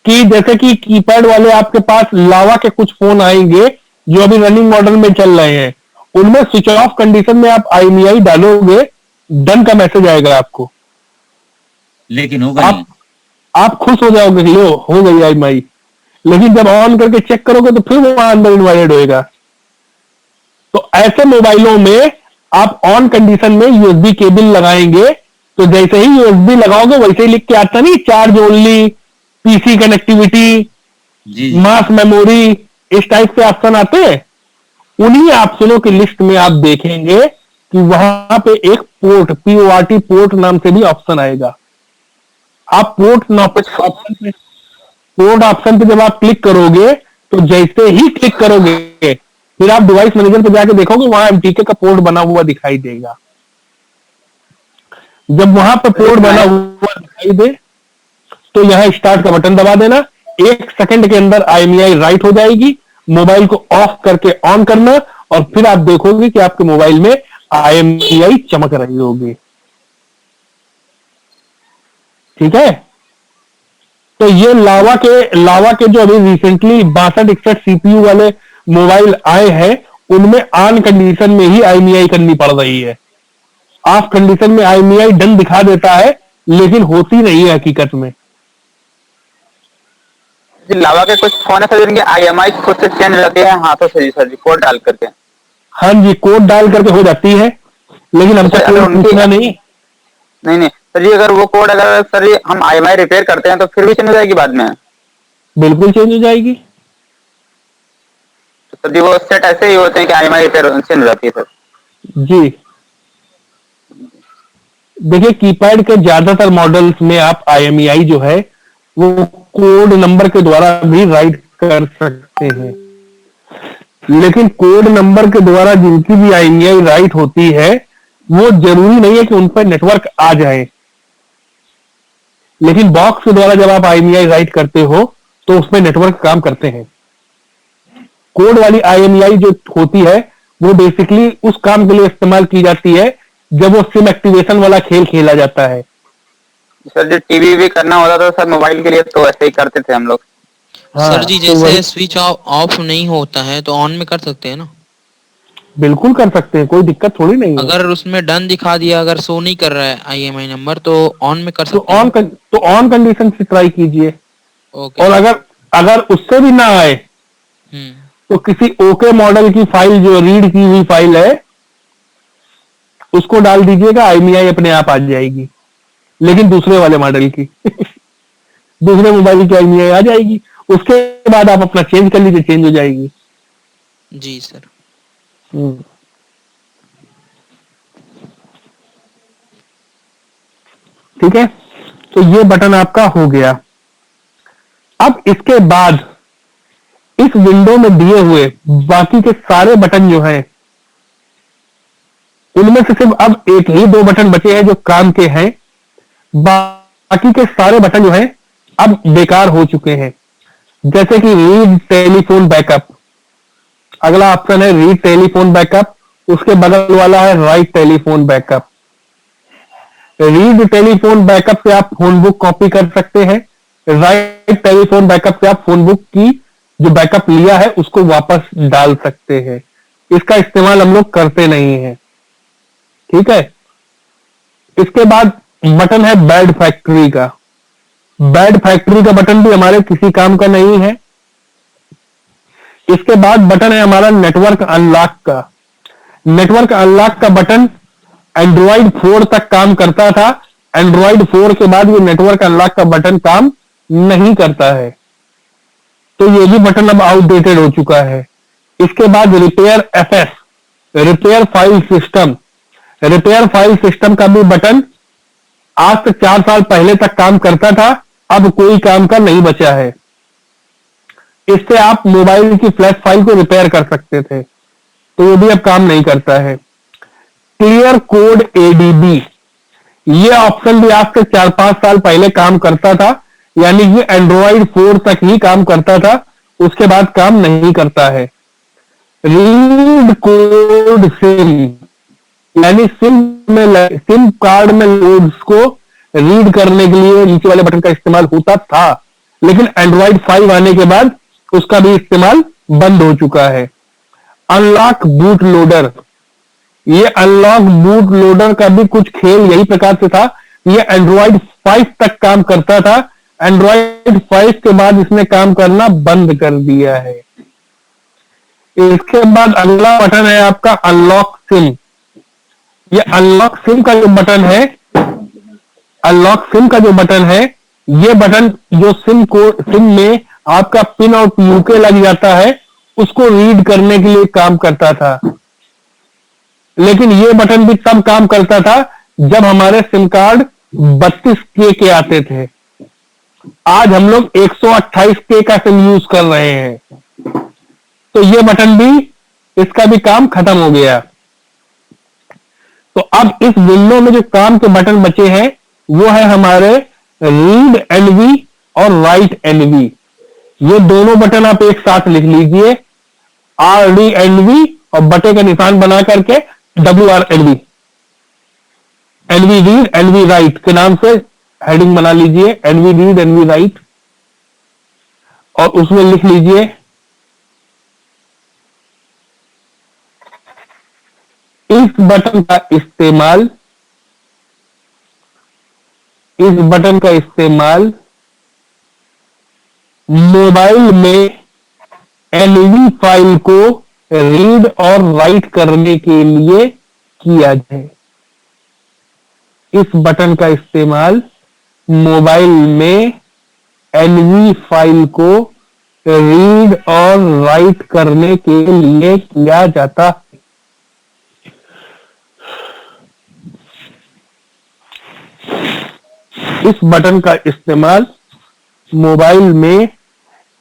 कि जैसे कि कीपैड वाले आपके पास लावा के कुछ फोन आएंगे जो अभी रनिंग मॉडल में चल रहे हैं, उनमें स्विच ऑफ कंडीशन में आप IMEI डालोगे, डन का मैसेज आएगा आपको, लेकिन होगा नहीं। आप खुश हो जाओगे कि लो हो गई IMEI, लेकिन जब ऑन करके चेक करोगे तो फिर वहां अंदर इनवैलिड होएगा। तो ऐसे मोबाइलों में आप ऑन कंडीशन में USB केबल लगाएंगे तो जैसे ही USB लगाओगे वैसे ही लिख के आता नहीं, चार्ज ओनली, PC कनेक्टिविटी, मास मेमोरी, इस टाइप के ऑप्शन आते हैं। उन्हीं ऑप्शनों की लिस्ट में आप देखेंगे कि वहां पे एक पोर्ट, PORT पोर्ट नाम से भी ऑप्शन आएगा। आप पोर्ट ऑप्शन पे जब आप क्लिक करोगे तो जैसे ही क्लिक करोगे फिर आप डिवाइस मैनेजर पे जाके देखोगे वहां MTK का पोर्ट बना हुआ दिखाई देगा। जब वहां पे पोर्ट बना हुआ दिखाई दे तो यहां स्टार्ट का बटन दबा देना, 1 सेकंड के अंदर IMEI राइट हो जाएगी। मोबाइल को ऑफ करके ऑन करना और फिर आप देखोगे कि आपके मोबाइल में IMEI चमक रही होगी। ठीक है, तो ये लावा के जो अभी रिसेंटली 6261 CPU वाले मोबाइल आए हैं उनमें ऑन कंडीशन में ही IMEI करनी पड़ रही है। ऑफ कंडीशन में IMEI डन दिखा देता है लेकिन होती नहीं है हकीकत में। लावा के कुछ फोन है सर जिनके IMEI खुद से चेंज हो जाती है हाथों से सर जी, कोड डाल करके। हाँ जी, कोड डाल करके हो जाती है, लेकिन हमसे कोड पूछना नहीं। नहीं सर जी, अगर वो कोड अगर सर जी हम IMEI रिपेयर करते हैं तो फिर भी चेंज हो जाएगी बाद में? बिल्कुल चेंज हो जाएगी। तो सर जी वो सेट ऐसे ही होते हैं कि IMEI रिपेयर चेंज हो जाती है सर जी। देखिए कीपैड के ज्यादातर मॉडल्स में आप IMEI जो है वो कोड नंबर के द्वारा भी राइट कर सकते हैं, लेकिन कोड नंबर के द्वारा जिनकी भी IMEI राइट होती है वो जरूरी नहीं है कि उन पर नेटवर्क आ जाए। लेकिन बॉक्स के द्वारा जब आप IMEI राइट करते हो तो उसमें नेटवर्क काम करते हैं। कोड वाली IMEI जो होती है वो बेसिकली उस काम के लिए इस्तेमाल की जाती है जब वो सिम एक्टिवेशन वाला खेल खेला जाता है। सर जो टीवी भी करना होता था सर मोबाइल के लिए तो ऐसे ही करते थे हम लोग। सर जी जैसे स्विच ऑफ नहीं होता है तो ऑन में कर सकते हैं ना? बिल्कुल कर सकते हैं, कोई दिक्कत थोड़ी नहीं है। अगर उसमें डन दिखा दिया, अगर शो नहीं कर रहा है IMEI नंबर तो ऑन में कर सकते हैं। तो ऑन कंडीशन से ट्राई कीजिए। और अगर उससे भी ना आए तो किसी ओके मॉडल की फाइल जो रीड की हुई फाइल है उसको डाल दीजिएगा, IMEI अपने आप आ जाएगी, लेकिन दूसरे वाले मॉडल की दूसरे मोबाइल की IMEI आ जाएगी। उसके बाद आप अपना चेंज कर लीजिए, चेंज हो जाएगी। जी सर। ठीक है, तो ये बटन आपका हो गया। अब इसके बाद इस विंडो में दिए हुए बाकी के सारे बटन जो हैं उनमें से सिर्फ अब एक ही 2 बटन बचे हैं जो काम के हैं। बाकी के सारे बटन जो हैं अब बेकार हो चुके हैं, जैसे कि रीड टेलीफोन बैकअप। अगला ऑप्शन है रीड टेलीफोन बैकअप, उसके बगल वाला है right telephone backup. Read telephone backup से आप फोन बुक कॉपी कर सकते हैं, राइट टेलीफोन बैकअप से आप फोन बुक की जो बैकअप लिया है उसको वापस डाल सकते हैं। इसका इस्तेमाल हम लोग करते नहीं है। ठीक है, इसके बाद बटन है बैड फैक्ट्री का। बैड फैक्ट्री का बटन भी हमारे किसी काम का नहीं है। इसके बाद बटन है हमारा नेटवर्क अनलॉक का। नेटवर्क अनलॉक का बटन एंड्रॉइड 4 तक काम करता था, एंड्रॉइड 4 के बाद ये नेटवर्क अनलॉक का बटन काम नहीं करता है, तो ये भी बटन अब आउटडेटेड हो चुका है। इसके बाद repair FS, repair file system. Repair file system का भी बटन आज से 4 साल पहले तक काम करता था, अब कोई काम का नहीं बचा है। इससे आप मोबाइल की फ्लैश फाइल को रिपेयर कर सकते थे, तो ये भी अब काम नहीं करता है। क्लियर कोड ADB, ये ऑप्शन भी आज से 4-5 साल पहले काम करता था, यानी ये एंड्रॉइड 4 तक ही काम करता था, उसके बाद काम नहीं करता है। रीड कोड सिम, यानी सिम कार्ड में लोड्स को रीड करने के लिए नीचे वाले बटन का इस्तेमाल होता था, लेकिन एंड्रॉइड 5 आने के बाद उसका भी इस्तेमाल बंद हो चुका है। अनलॉक बूट लोडर, ये अनलॉक बूट लोडर का भी कुछ खेल यही प्रकार से था। ये एंड्रॉइड 5 तक काम करता था, एंड्रॉइड 5 के बाद इसने काम करना बंद कर दिया है। इसके बाद अगला बटन है आपका अनलॉक सिम। ये अनलॉक सिम का जो बटन है, अनलॉक सिम का जो बटन है, ये बटन जो सिम में आपका पिन और पीयूके लग जाता है, उसको रीड करने के लिए काम करता था। लेकिन ये बटन भी तब काम करता था जब हमारे सिम कार्ड 32K के आते थे। आज हम लोग 128K का सिम यूज कर रहे हैं, तो ये बटन भी, इसका भी काम खत्म हो गया। तो अब इस विंडो में जो काम के बटन बचे हैं वो है हमारे रीड एनवी और राइट एनवी। ये दोनों बटन आप एक साथ लिख लीजिए, RDNV और बटे का निशान बना करके WRNV, NV read NV write के नाम से हेडिंग बना लीजिए, एनवी रीड एनवी राइट, और उसमें लिख लीजिए इस बटन का इस्तेमाल मोबाइल में एनवी फाइल को रीड और राइट करने के लिए किया जाए। इस बटन का इस्तेमाल मोबाइल में एनवी फाइल को रीड और राइट करने के लिए किया जाता है। इस बटन का इस्तेमाल मोबाइल में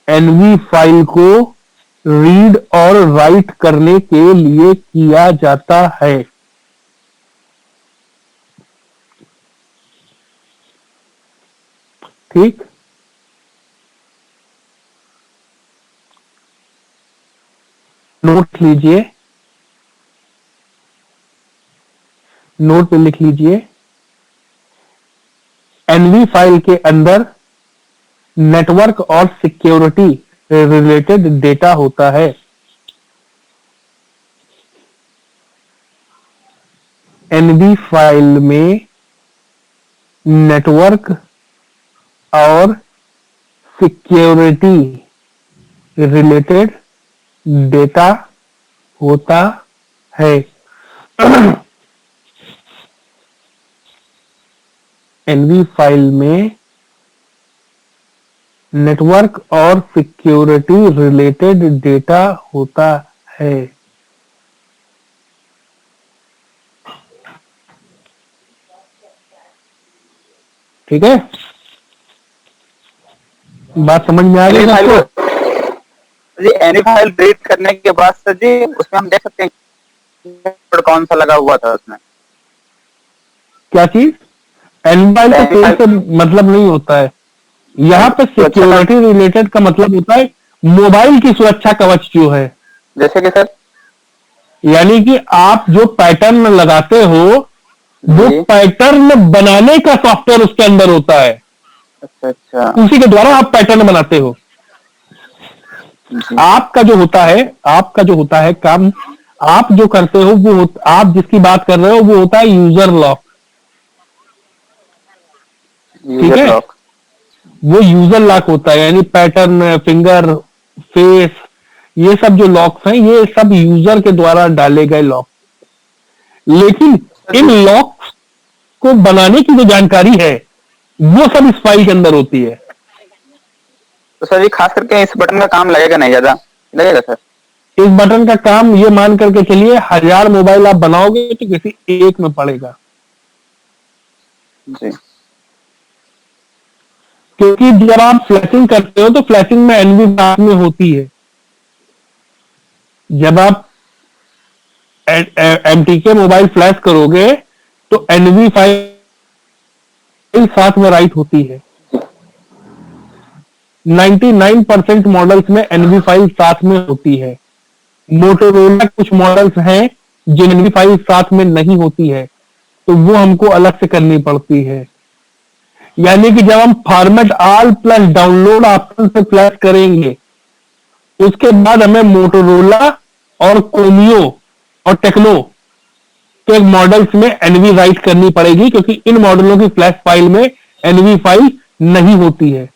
एनवी फाइल को रीड और राइट करने के लिए किया जाता है। ठीक, नोट लीजिए, नोट पे लिख लीजिए, एनवी फाइल के अंदर नेटवर्क और सिक्योरिटी रिलेटेड डेटा होता है। एनवी फाइल में नेटवर्क और सिक्योरिटी रिलेटेड डेटा होता है। एनवी फाइल में नेटवर्क और सिक्योरिटी रिलेटेड डेटा होता है। ठीक है, बात समझ में आ गई आपको? जी एनवी फाइल रीड करने के बाद सर जी उसमें हम देख सकते हैं कौन सा लगा हुआ था उसमें। क्या चीज? एनवी फाइल का कोई से मतलब नहीं होता है। यहाँ पे सिक्योरिटी रिलेटेड का मतलब होता है मोबाइल की सुरक्षा कवच जो है। जैसे कि सर, यानी कि आप जो पैटर्न लगाते हो वो पैटर्न बनाने का सॉफ्टवेयर उसके अंदर होता है। अच्छा अच्छा, उसी के द्वारा आप पैटर्न बनाते हो। आपका जो होता है काम, आप जो करते हो वो आप जिसकी बात कर रहे हो वो होता है यूजर लॉक। ठीक है, वो यूजर लॉक होता है, यानी पैटर्न, फिंगर, फेस, ये सब जो लॉक्स हैं ये सब यूजर के द्वारा डाले गए लॉक। लेकिन इन लॉक्स को बनाने की जो जानकारी है वो सब इस फाइल के अंदर होती है। तो सर ये खास करके इस बटन का काम लगेगा नहीं, ज्यादा लगेगा सर? इस बटन का काम ये मान करके चलिए 1000 मोबाइल आप बनाओगे तो किसी एक में पड़ेगा जी। क्योंकि जब आप फ्लैशिंग करते हो तो फ्लैशिंग में एनवी साथ में होती है। जब आप एमटीके मोबाइल फ्लैश करोगे तो एनवी फाइल साथ में राइट होती है। 99% मॉडल्स में एनवी फाइल साथ में होती है। मोटोरोला कुछ मॉडल्स हैं जिन एनवी फाइल साथ में नहीं होती है, तो वो हमको अलग से करनी पड़ती है। यानी कि जब हम format all plus download option से फ्लैश करेंगे, उसके बाद हमें मोटोरोला और कोमियो और टेक्नो के मॉडल्स में एनवी राइट करनी पड़ेगी, क्योंकि इन मॉडलों की फ्लैश फाइल में एनवी फाइल नहीं होती है।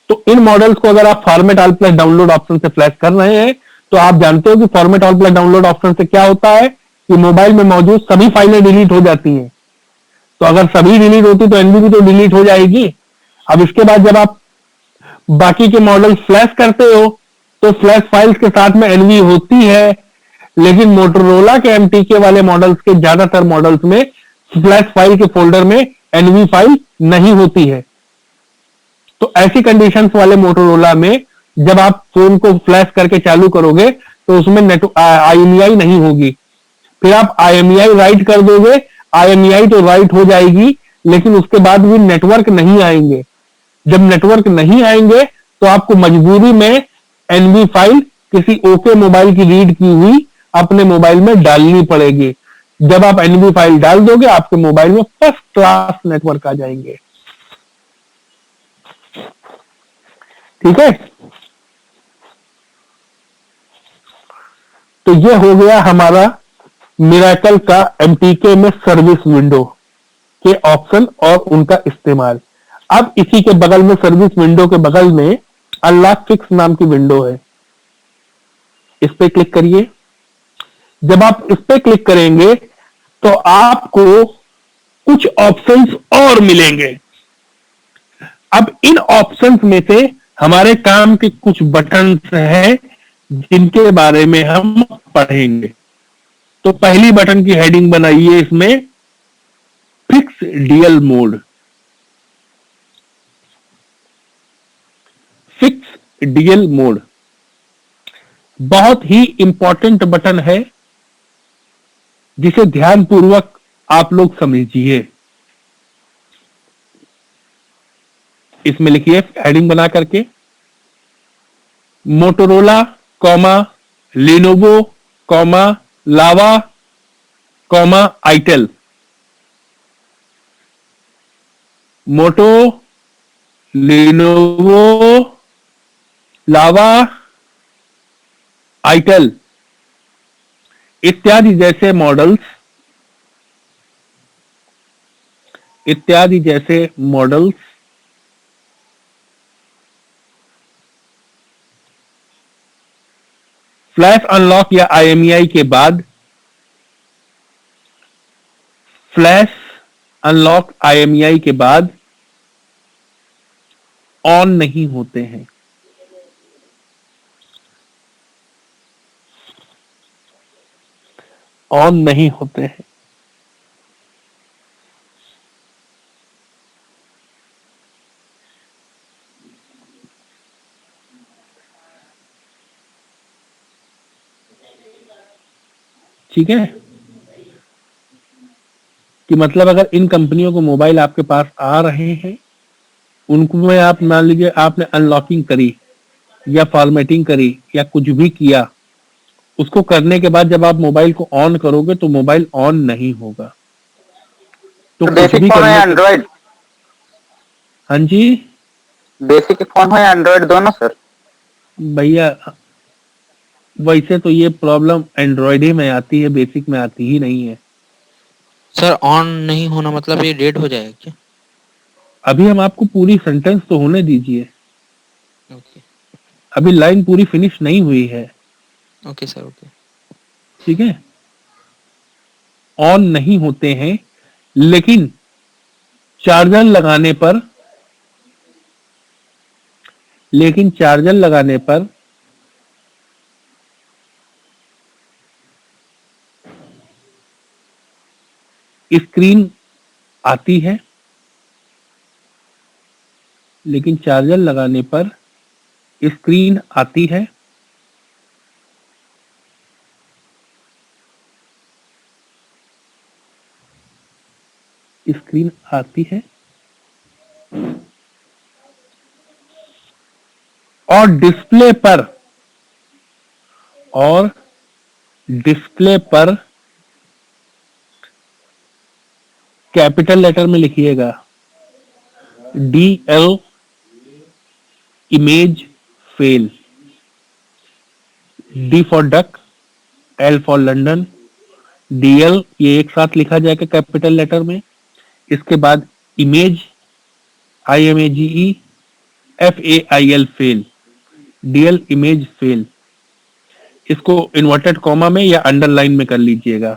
तो इन मॉडल्स को अगर आप format all plus download option से फ्लैश कर रहे हैं, तो आप जानते हो कि format all plus download option से क्या होता है कि मोबाइल में मौजूद सभी फाइलें डिलीट हो जाती हैं। तो अगर सभी डिलीट होती तो एनवी भी तो डिलीट हो जाएगी। अब इसके बाद जब आप बाकी के मॉडल फ्लैश करते हो तो फ्लैश फाइल्स के साथ में एनवी होती है, लेकिन मोटोरोला के एमटीके वाले मॉडल्स के ज्यादातर मॉडल्स में फ्लैश फाइल के फोल्डर में एनवी फाइल नहीं होती है। तो ऐसी कंडीशंस वाले मोटोरोला में जब आप फोन को फ्लैश करके चालू करोगे तो उसमें IMEI नहीं होगी। फिर आप IMEI राइट कर दोगे, IMEI तो राइट हो जाएगी, लेकिन उसके बाद भी नेटवर्क नहीं आएंगे। जब नेटवर्क नहीं आएंगे तो आपको मजबूरी में एनवी फाइल किसी ओके मोबाइल की रीड की हुई अपने मोबाइल में डालनी पड़ेगी। जब आप एनवी फाइल डाल दोगे, आपके मोबाइल में फर्स्ट क्लास नेटवर्क आ जाएंगे। ठीक है, तो ये हो गया हमारा मिरेकल का एमटीके में सर्विस विंडो के ऑप्शन और उनका इस्तेमाल। अब इसी के बगल में, सर्विस विंडो के बगल में अनलॉक फिक्स नाम की विंडो है। इस पे क्लिक करिए। जब आप इस पे क्लिक करेंगे तो आपको कुछ ऑप्शंस और मिलेंगे। अब इन ऑप्शंस में से हमारे काम के कुछ बटन्स हैं जिनके बारे में हम पढ़ेंगे। तो पहली बटन की हेडिंग बनाइए इसमें fix DL mode. Fix DL mode बहुत ही इंपॉर्टेंट बटन है, जिसे ध्यानपूर्वक आप लोग समझिए। इसमें लिखिए हेडिंग बना करके मोटोरोला कॉमा लिनोवो कॉमा लावा कॉमा आइटेल। मोटो, लिनोवो, लावा, आइटेल इत्यादि जैसे मॉडल्स फ्लैश अनलॉक या IMEI के बाद, फ्लैश अनलॉक IMEI के बाद ऑन नहीं होते हैं। ऑन नहीं होते हैं। ठीक है, कि मतलब अगर इन कंपनियों को मोबाइल आपके पास आ रहे हैं, उनको में आप मान लीजिए आपने अनलॉकिंग करी या फॉर्मेटिंग करी या कुछ भी किया, उसको करने के बाद जब आप मोबाइल को ऑन करोगे तो मोबाइल ऑन नहीं होगा। तो कुछ भी करने एंड्रॉइड, हाँ जी, बेसिक फोन है एंड्रॉइड दोनों सर। भैया वैसे तो ये प्रॉब्लम एंड्रॉइड ही में आती है, बेसिक में आती ही नहीं है। सर ऑन नहीं होना मतलब ये डेड हो जाएगा क्या? अभी हम आपको पूरी सेंटेंस तो होने दीजिए। ओके अभी लाइन पूरी फिनिश नहीं हुई है। Okay sir okay. ठीक है, ऑन नहीं होते हैं, लेकिन चार्जर लगाने पर स्क्रीन आती है, लेकिन चार्जर लगाने पर स्क्रीन आती है। स्क्रीन आती है और डिस्प्ले पर कैपिटल लेटर में लिखिएगा DL image fail, D for duck, L for London, DL ये एक साथ लिखा जाएगा कैपिटल लेटर में। इसके बाद image IMAGE FAIL fail, DL image fail. इसको इन्वर्टेड कॉमा में या अंडरलाइन में कर लीजिएगा।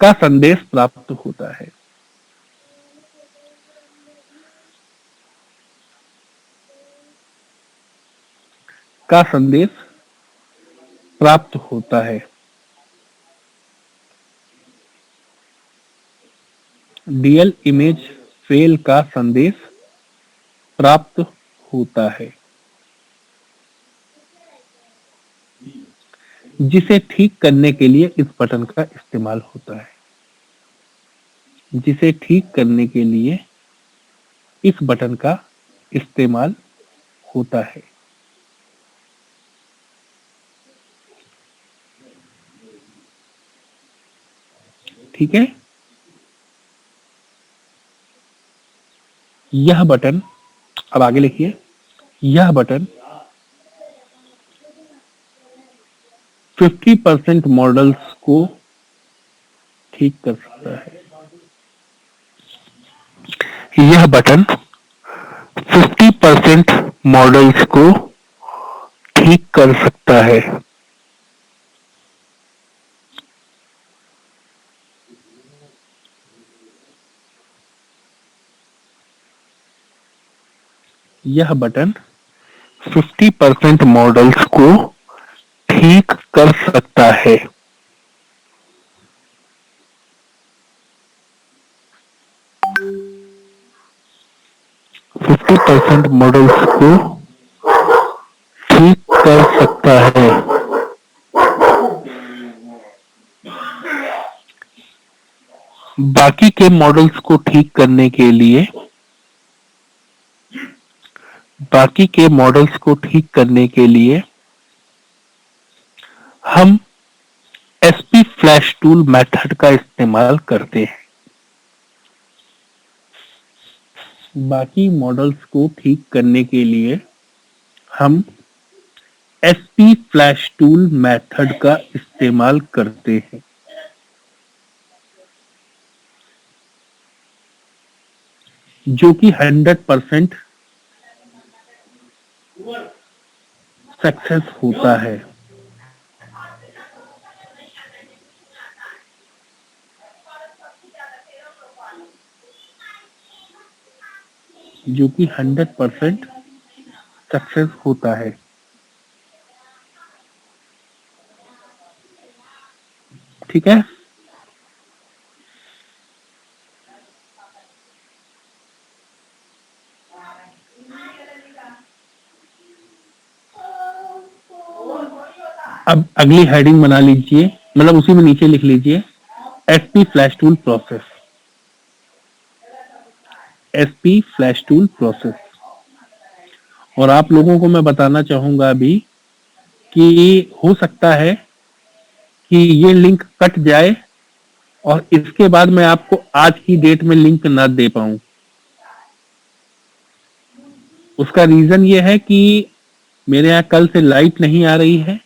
का संदेश प्राप्त होता है। का संदेश प्राप्त होता है। DL इमेज फेल का संदेश प्राप्त होता है, जिसे ठीक करने के लिए इस बटन का इस्तेमाल होता है। जिसे ठीक करने के लिए इस बटन का इस्तेमाल होता है। ठीक है, यह बटन, अब आगे लिखिए, यह बटन 50% मॉडल्स को ठीक कर सकता है। यह बटन 50% मॉडल्स को ठीक कर सकता है। यह बटन 50% मॉडल्स को ठीक कर सकता है। फिफ्टी परसेंट मॉडल्स को ठीक कर सकता है। बाकी के मॉडल्स को ठीक करने के लिए, बाकी के मॉडल्स को ठीक करने के लिए हम SP फ्लैश टूल मेथड का इस्तेमाल करते हैं। बाकी मॉडल्स को ठीक करने के लिए हम SP फ्लैश टूल मेथड का इस्तेमाल करते हैं, जो कि 100% सक्सेस होता है। जो कि 100% सक्सेस होता है। ठीक है, अब अगली हेडिंग बना लीजिए, मतलब उसी में नीचे लिख लीजिए SP flash tool process. SP flash tool process. और आप लोगों को मैं बताना चाहूंगा अभी कि हो सकता है कि ये लिंक कट जाए और इसके बाद मैं आपको आज की डेट में लिंक ना दे पाऊं। उसका रीजन ये है कि मेरे यहाँ कल से लाइट नहीं आ रही है।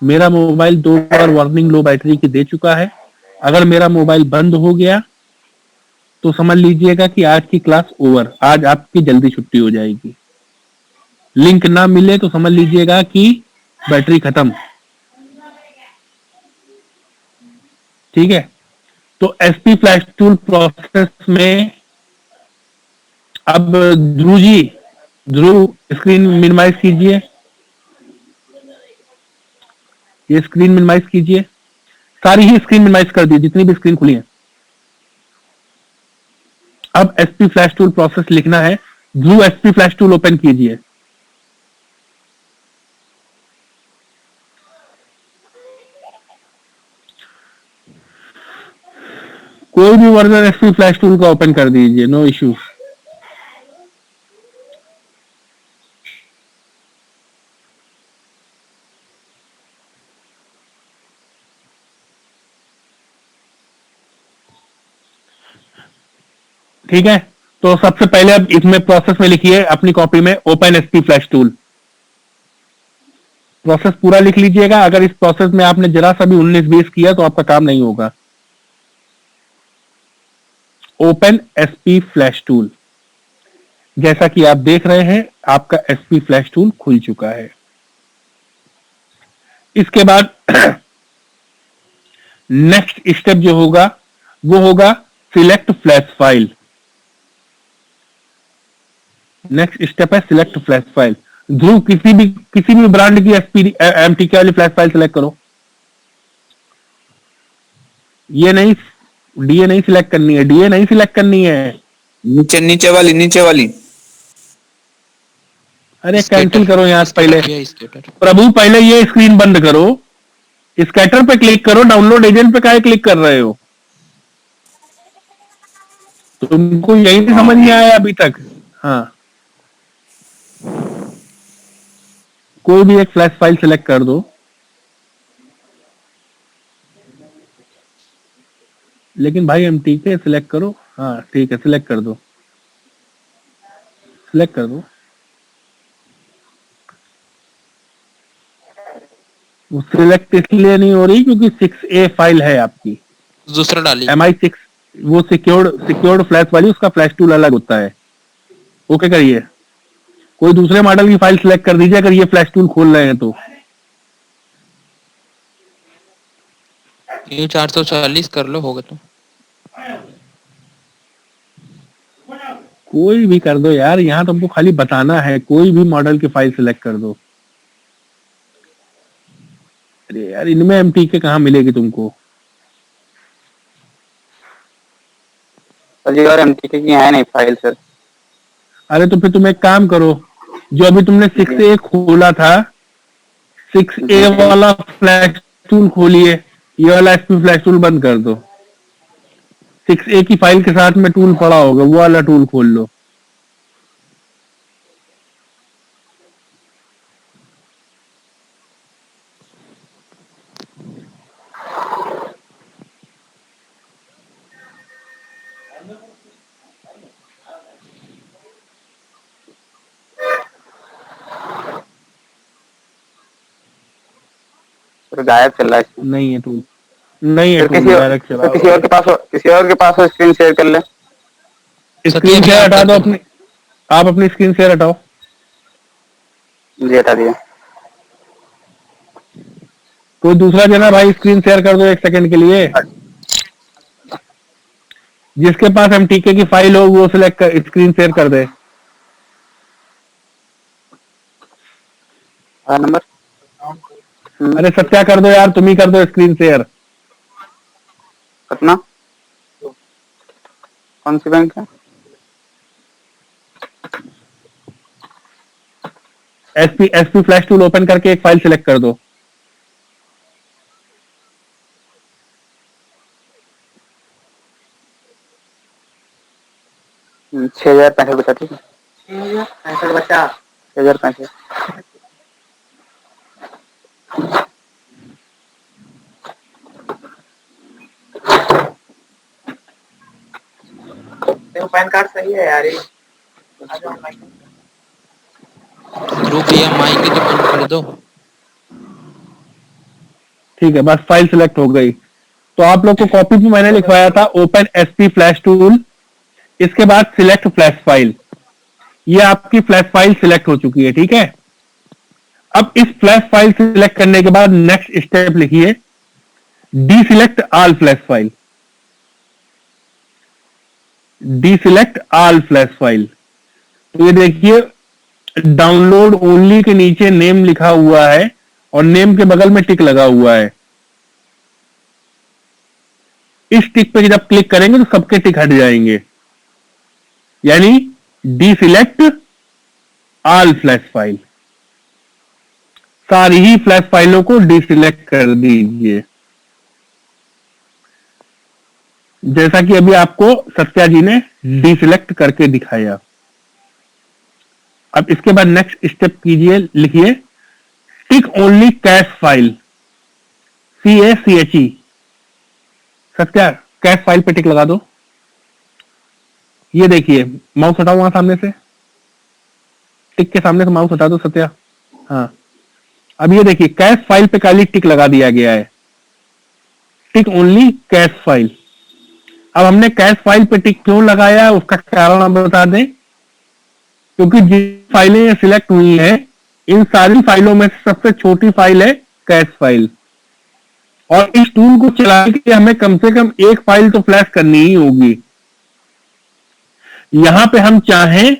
मेरा मोबाइल 2 बार वार्निंग लो बैटरी की दे चुका है। अगर मेरा मोबाइल बंद हो गया तो समझ लीजिएगा कि आज की क्लास ओवर, आज आपकी जल्दी छुट्टी हो जाएगी। लिंक ना मिले तो समझ लीजिएगा कि बैटरी खत्म। ठीक है, तो SP फ्लैश टूल प्रोसेस में अब ध्रुव स्क्रीन मिनिमाइज कीजिए। ये स्क्रीन मिनिमाइज कीजिए, सारी ही स्क्रीन मिनिमाइज कर दी जितनी भी स्क्रीन खुली है। अब SP फ्लैश टूल प्रोसेस लिखना है। ध्रुव SP फ्लैश टूल ओपन कीजिए। कोई भी वर्जन SP फ्लैश टूल का ओपन कर दीजिए, नो इश्यू। ठीक है, तो सबसे पहले अब इसमें प्रोसेस में लिखिए अपनी कॉपी में open SP flash tool. Process पूरा लिख लीजिएगा। अगर इस प्रोसेस में आपने जरा सा भी 19-20 किया तो आपका काम नहीं होगा। ओपन एसपी फ्लैश टूल, जैसा कि आप देख रहे हैं आपका एसपी फ्लैश टूल खुल चुका है। इसके बाद नेक्स्ट स्टेप जो होगा वो होगा select flash file. Next step है सिलेक्ट फ्लैश फाइल। ध्रुव किसी भी ब्रांड की एमटीके वाली फ्लैश फाइल सिलेक्ट करो। ये नहीं, डीए नहीं सिलेक्ट करनी है, डीए नहीं सिलेक्ट करनी है, नीचे वाली। अरे कैंसिल करो यहां से पहले। प्रभु पहले ये स्क्रीन बंद करो, स्कैटर पे क्लिक करो, डाउनलोड एजेंट पे काहे क्लिक कर रहे हो? तुमको यही नहीं समझ में आया अभी तक? हाँ, कोई भी एक फ्लैश फाइल सिलेक्ट कर दो, लेकिन भाई एमटीके सिलेक्ट करो। हाँ ठीक है, सिलेक्ट कर दो, सिलेक्ट कर दो। वो सिलेक्ट इसलिए नहीं हो रही क्योंकि 6A फाइल है आपकी, दूसरा डालिए MI6, वो सिक्योर्ड फ्लैश वाली, उसका फ्लैश टूल अलग होता है। ओके करिए, कोई दूसरे मॉडल की फाइल सिलेक्ट कर दीजिए अगर ये फ्लैश टूल खोल रहे हैं तो। ये 440 कर लो, होगा तो। कोई भी कर दो यार, यहाँ तुमको खाली बताना है, कोई भी मॉडल की फाइल सिलेक्ट कर दो। अरे यार इनमें एमटीके कहाँ मिलेगी तुमको? सर और एमटीके की है नहीं फाइल सर। अरे तो फिर तुम एक काम करो, जो अभी तुमने 6A खोला था, 6A वाला फ्लैश टूल खोलिए, ये वाला एसपी फ्लैश टूल बंद कर दो। 6A की फाइल के साथ में टूल पड़ा होगा, वो वाला टूल खोल लो। सर गायब चल रहा है। नहीं है टूल, नहीं है सर टूल, डायरेक्ट चला। किसी और के पास स्क्रीन शेयर कर ले। स्क्रीन शेयर हटा दो अपनी, आप अपनी स्क्रीन शेयर हटाओ। जी हटा दिया। कोई दूसरा जना भाई स्क्रीन शेयर कर दो 1 सेकंड के लिए। जिसके पास एमटीके की फाइल हो वो सिलेक्ट कर, स्क्रीन शेयर कर दे। नंबर, अरे सत्या कर दो यार, तुम ही कर दो स्क्रीन शेयर। कितना? कौन सी बैंक है? एसपी फ्लैश टूल ओपन करके एक फाइल सिलेक्ट कर दो। $6065 बचा। ठीक है, 6065 बचा, 6065। पैन कार्ड सही है यार। ध्रुव भैया माइक की तो बंद कर दो। ठीक है, बस फाइल सिलेक्ट हो गई। तो आप लोग को कॉपी में मैंने लिखवाया था ओपन एसपी फ्लैश टूल, इसके बाद सिलेक्ट फ्लैश फाइल। ये आपकी फ्लैश फाइल सिलेक्ट हो चुकी है। ठीक है, अब इस फ्लैश फाइल सिलेक्ट करने के बाद नेक्स्ट स्टेप लिखिए deselect all flash file. Deselect all flash file, तो ये देखिए डाउनलोड ओनली के नीचे नेम लिखा हुआ है और नेम के बगल में टिक लगा हुआ है। इस टिक पे जब क्लिक करेंगे तो सबके टिक हट जाएंगे, यानी डीसिलेक्ट ऑल फ्लैश फाइल। सारी ही फ्लैश फाइलों को डीसिलेक्ट कर दीजिए, जैसा कि अभी आपको सत्या जी ने डीसिलेक्ट करके दिखाया। अब इसके बाद नेक्स्ट स्टेप कीजिए, लिखिए tick only cache file, CACHE। सत्या कैश फाइल पे टिक लगा दो। ये देखिए, माउस हटाओ वहां सामने से, टिक के सामने से माउस हटा दो सत्या। हाँ, अब ये देखिए कैश फाइल पे खाली टिक लगा दिया गया है, टिक ओनली कैश फाइल। अब हमने कैश फाइल पे टिक क्यों लगाया, उसका कारण आप बता दें। क्योंकि जिन फाइलें सिलेक्ट हुई हैं, इन सारी फाइलों में सबसे छोटी फाइल है कैश फाइल, और इस टूल को चलाने के लिए हमें कम से कम एक फाइल तो फ्लैश करनी ही होगी। यहां पे हम चाहें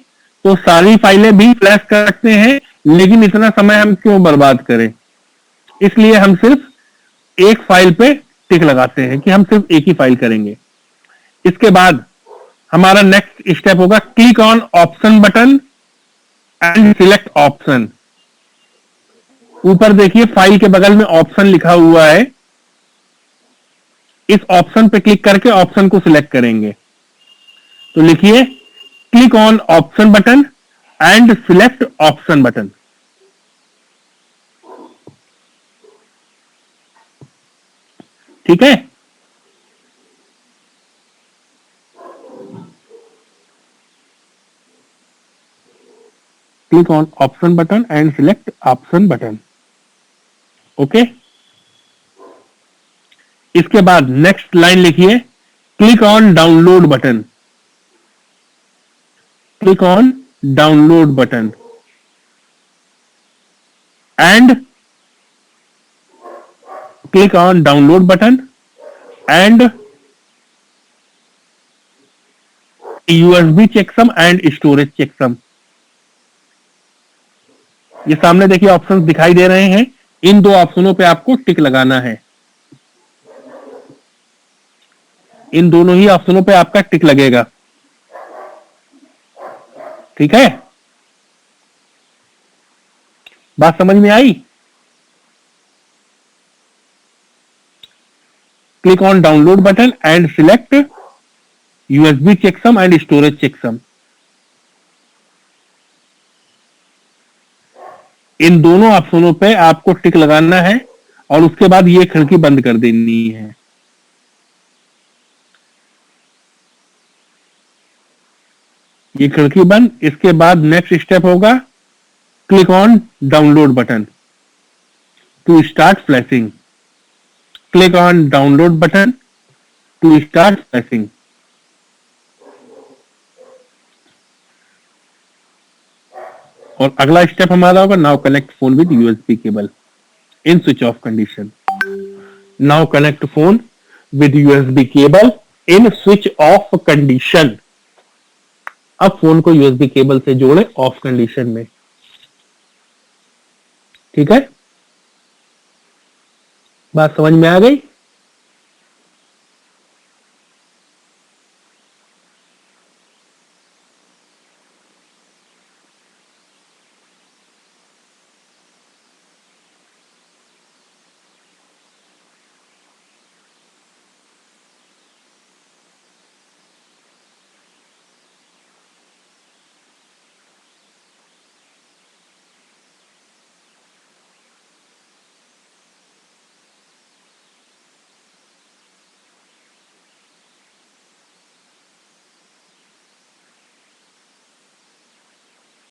तो सारी फाइलें भी फ्लैश कर सकते हैं, लेकिन इतना समय हम क्यों बर्बाद करें, इसलिए हम सिर्फ एक फाइल पे टिक लगाते हैं कि हम सिर्फ एक ही फाइल करेंगे। इसके बाद हमारा नेक्स्ट स्टेप होगा click on option button and select option. ऊपर देखिए फाइल के बगल में ऑप्शन लिखा हुआ है, इस ऑप्शन पे क्लिक करके ऑप्शन को सिलेक्ट करेंगे। तो लिखिए click on option button and select option button. ठीक है, click on option button and select option button. Okay, इसके बाद नेक्स्ट लाइन लिखिए click on download button, click on download button and click on download button and USB checksum and storage checksum। ये सामने देखिए options दिखाई दे रहे हैं, इन दो ऑप्शनों पे आपको टिक लगाना है, इन दोनों ही ऑप्शनों पे आपका टिक लगेगा। ठीक है, बात समझ में आई? Click on download button and select USB checksum and storage checksum। इन दोनों ऑप्शनों पे आपको टिक लगाना है और उसके बाद ये खिड़की बंद कर देनी है। ये खिड़की बंद। इसके बाद नेक्स्ट स्टेप होगा click on download button to start flashing. Click on download button to start flashing। और अगला स्टेप हमारा होगा now connect phone with USB cable in switch off condition. Now connect phone with USB cable in switch off condition. अब phone को USB cable से जोड़े of condition में। ठीक है, बात समझ में आ गई?